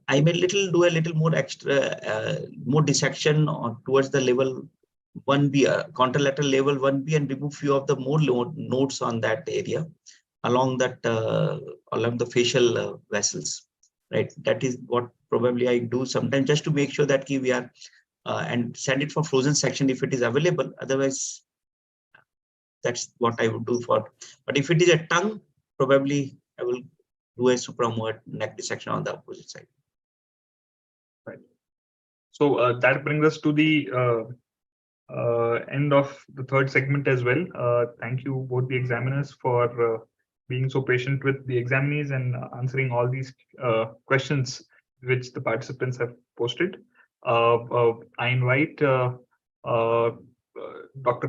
I may do a little more extra, more dissection towards the level 1B, contralateral level 1B, and remove few of the more nodes on that area along the facial vessels. Right, that is what probably I do sometimes, just to make sure that we are and send it for frozen section if it is available. Otherwise, that's what I would do for. But if it is a tongue, probably I will do a supramolar neck dissection on the opposite side. Right. So that brings us to the end of the third segment as well. Thank you both the examiners for being so patient with the examinees and answering all these questions which the participants have posted. I invite Dr.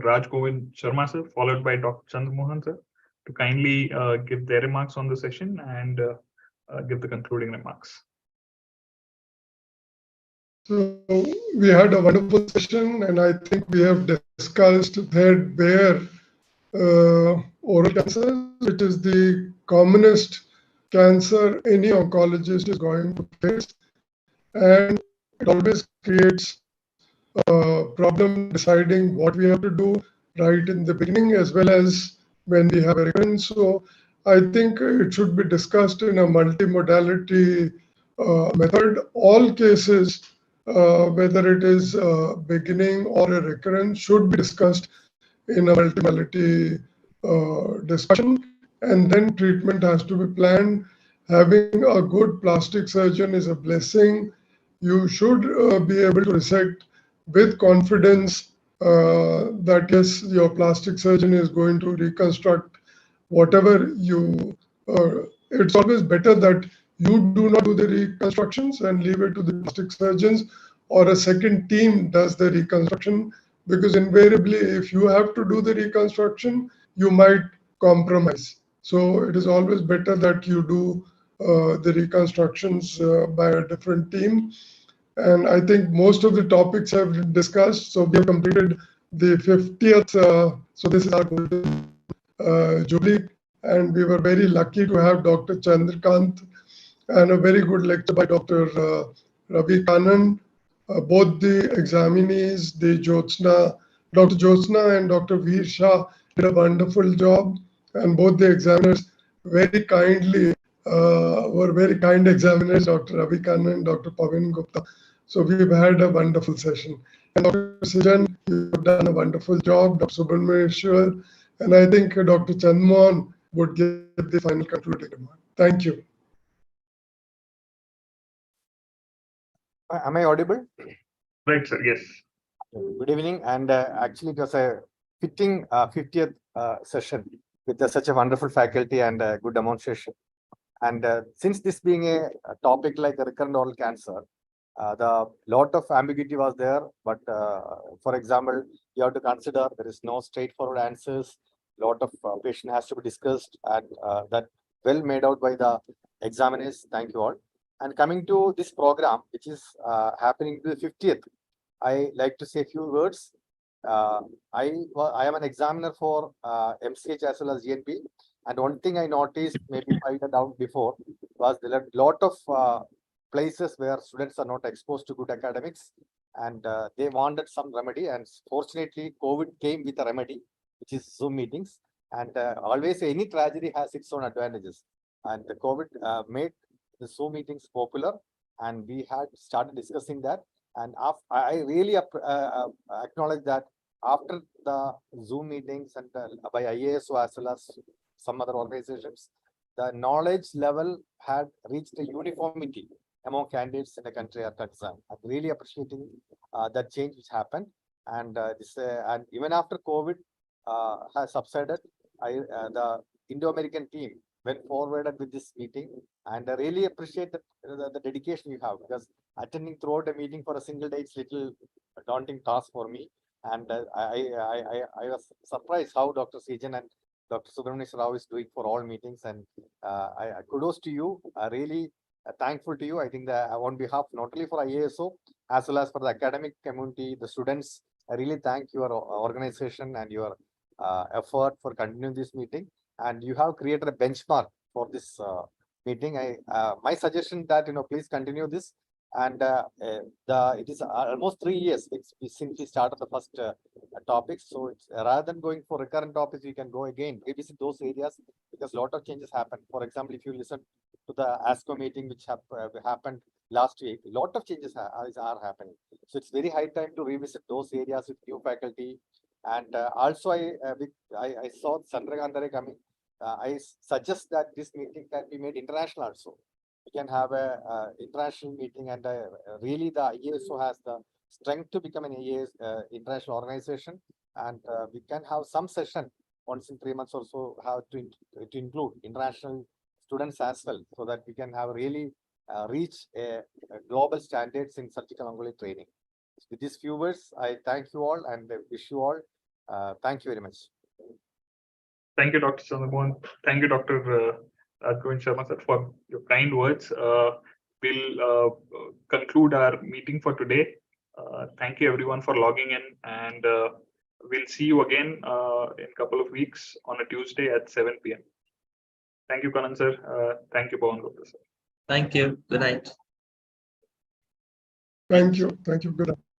Raj Govind Sharma sir, followed by Dr. Chandramohan sir, to kindly give their remarks on the session and give the concluding remarks. So we had a wonderful session, and I think we have discussed threadbare oral cancer, which is the commonest cancer any oncologist is going to face, and it always creates a problem deciding what we have to do right in the beginning as well as when we have a recurrence. So I think it should be discussed in a multimodality method. All cases, whether it is beginning or a recurrence, should be discussed in a multimodality discussion, and then treatment has to be planned. Having a good plastic surgeon is a blessing. You should be able to resect with confidence that yes, your plastic surgeon is going to reconstruct whatever you. It's always better that you do not do the reconstructions and leave it to the plastic surgeons, or a second team does the reconstruction, because invariably if you have to do the reconstruction, you might compromise. So it is always better that you do the reconstructions by a different team. And I think most of the topics have been discussed. So we have completed the 50th. So this is our jubilee. And we were very lucky to have Dr. Chandrakant and a very good lecture by Dr. Ravi Kannan. Both the examinees, Dr. Jyotsna and Dr. Veer Shah did a wonderful job. And both the examiners very kindly were very kind examiners, Dr. Ravi Kannan and Dr. Pavin Gupta. So we've had a wonderful session. And Dr. Sijan, you've done a wonderful job, Dr. Subrameshwar, and I think Dr. Chandmohan would give the final concluding remark. Thank you. Am I audible? Right, sir. Yes. Good evening. And actually, it was a fitting 50th session with such a wonderful faculty and good demonstration. And since this being a topic like a recurrent oral cancer, the lot of ambiguity was there. But for example, you have to consider there is no straightforward answers. Lot of patient has to be discussed, and that well made out by the examiners. Thank you all. And coming to this program, which is happening to the 50th, I like to say a few words. I am an examiner for MCH as well as GNP. And one thing I noticed, maybe 5 years down before, was there are a lot of places where students are not exposed to good academics, and they wanted some remedy. And fortunately, COVID came with a remedy, which is Zoom meetings. And always any tragedy has its own advantages. And the COVID made the Zoom meetings popular, and we had started discussing that. And I really acknowledge that after the Zoom meetings and by IASO as well as some other organizations, the knowledge level had reached a uniformity among candidates in the country are concerned. I'm really appreciating that change which happened. And and even after COVID has subsided, the Indo-American team went forward with this meeting, and I really appreciate the dedication you have, because attending throughout a meeting for a single day is little daunting task for me. And I was surprised how Dr. Sijan and Dr. Subrameshwar Rao is doing for all meetings, and kudos to you. Really thankful to you. I think that on behalf not only for IASO as well as for the academic community, the students, I really thank your organization and your effort for continuing this meeting. And you have created a benchmark for this meeting. My suggestion that please continue this. And it is almost 3 years since we started the first topics. So it's, rather than going for recurrent topics, we can go again, revisit those areas, because a lot of changes happen. For example, if you listen to the ASCO meeting, which happened last week, a lot of changes are happening. So it's very high time to revisit those areas with new faculty. And also, I saw Chandrakant coming. I suggest that this meeting can be made international also. We can have a international meeting, and really the IASO has the strength to become an international organization, and we can have some session once in 3 months or so, how to include international students as well, so that we can have really reach a global standards in surgical oncology training. With these few words, I thank you all and wish you all. Thank you very much. Thank you, Dr. Chandrammohan. Thank you, Dr. Govind Sharma sir, for your kind words. We'll conclude our meeting for today. Thank you everyone for logging in, and we'll see you again in a couple of weeks on a Tuesday at 7 p.m. Thank you, Kanan sir. Thank you, Pawan Gupta sir. Thank you. Good night. Thank you. Thank you. Good night.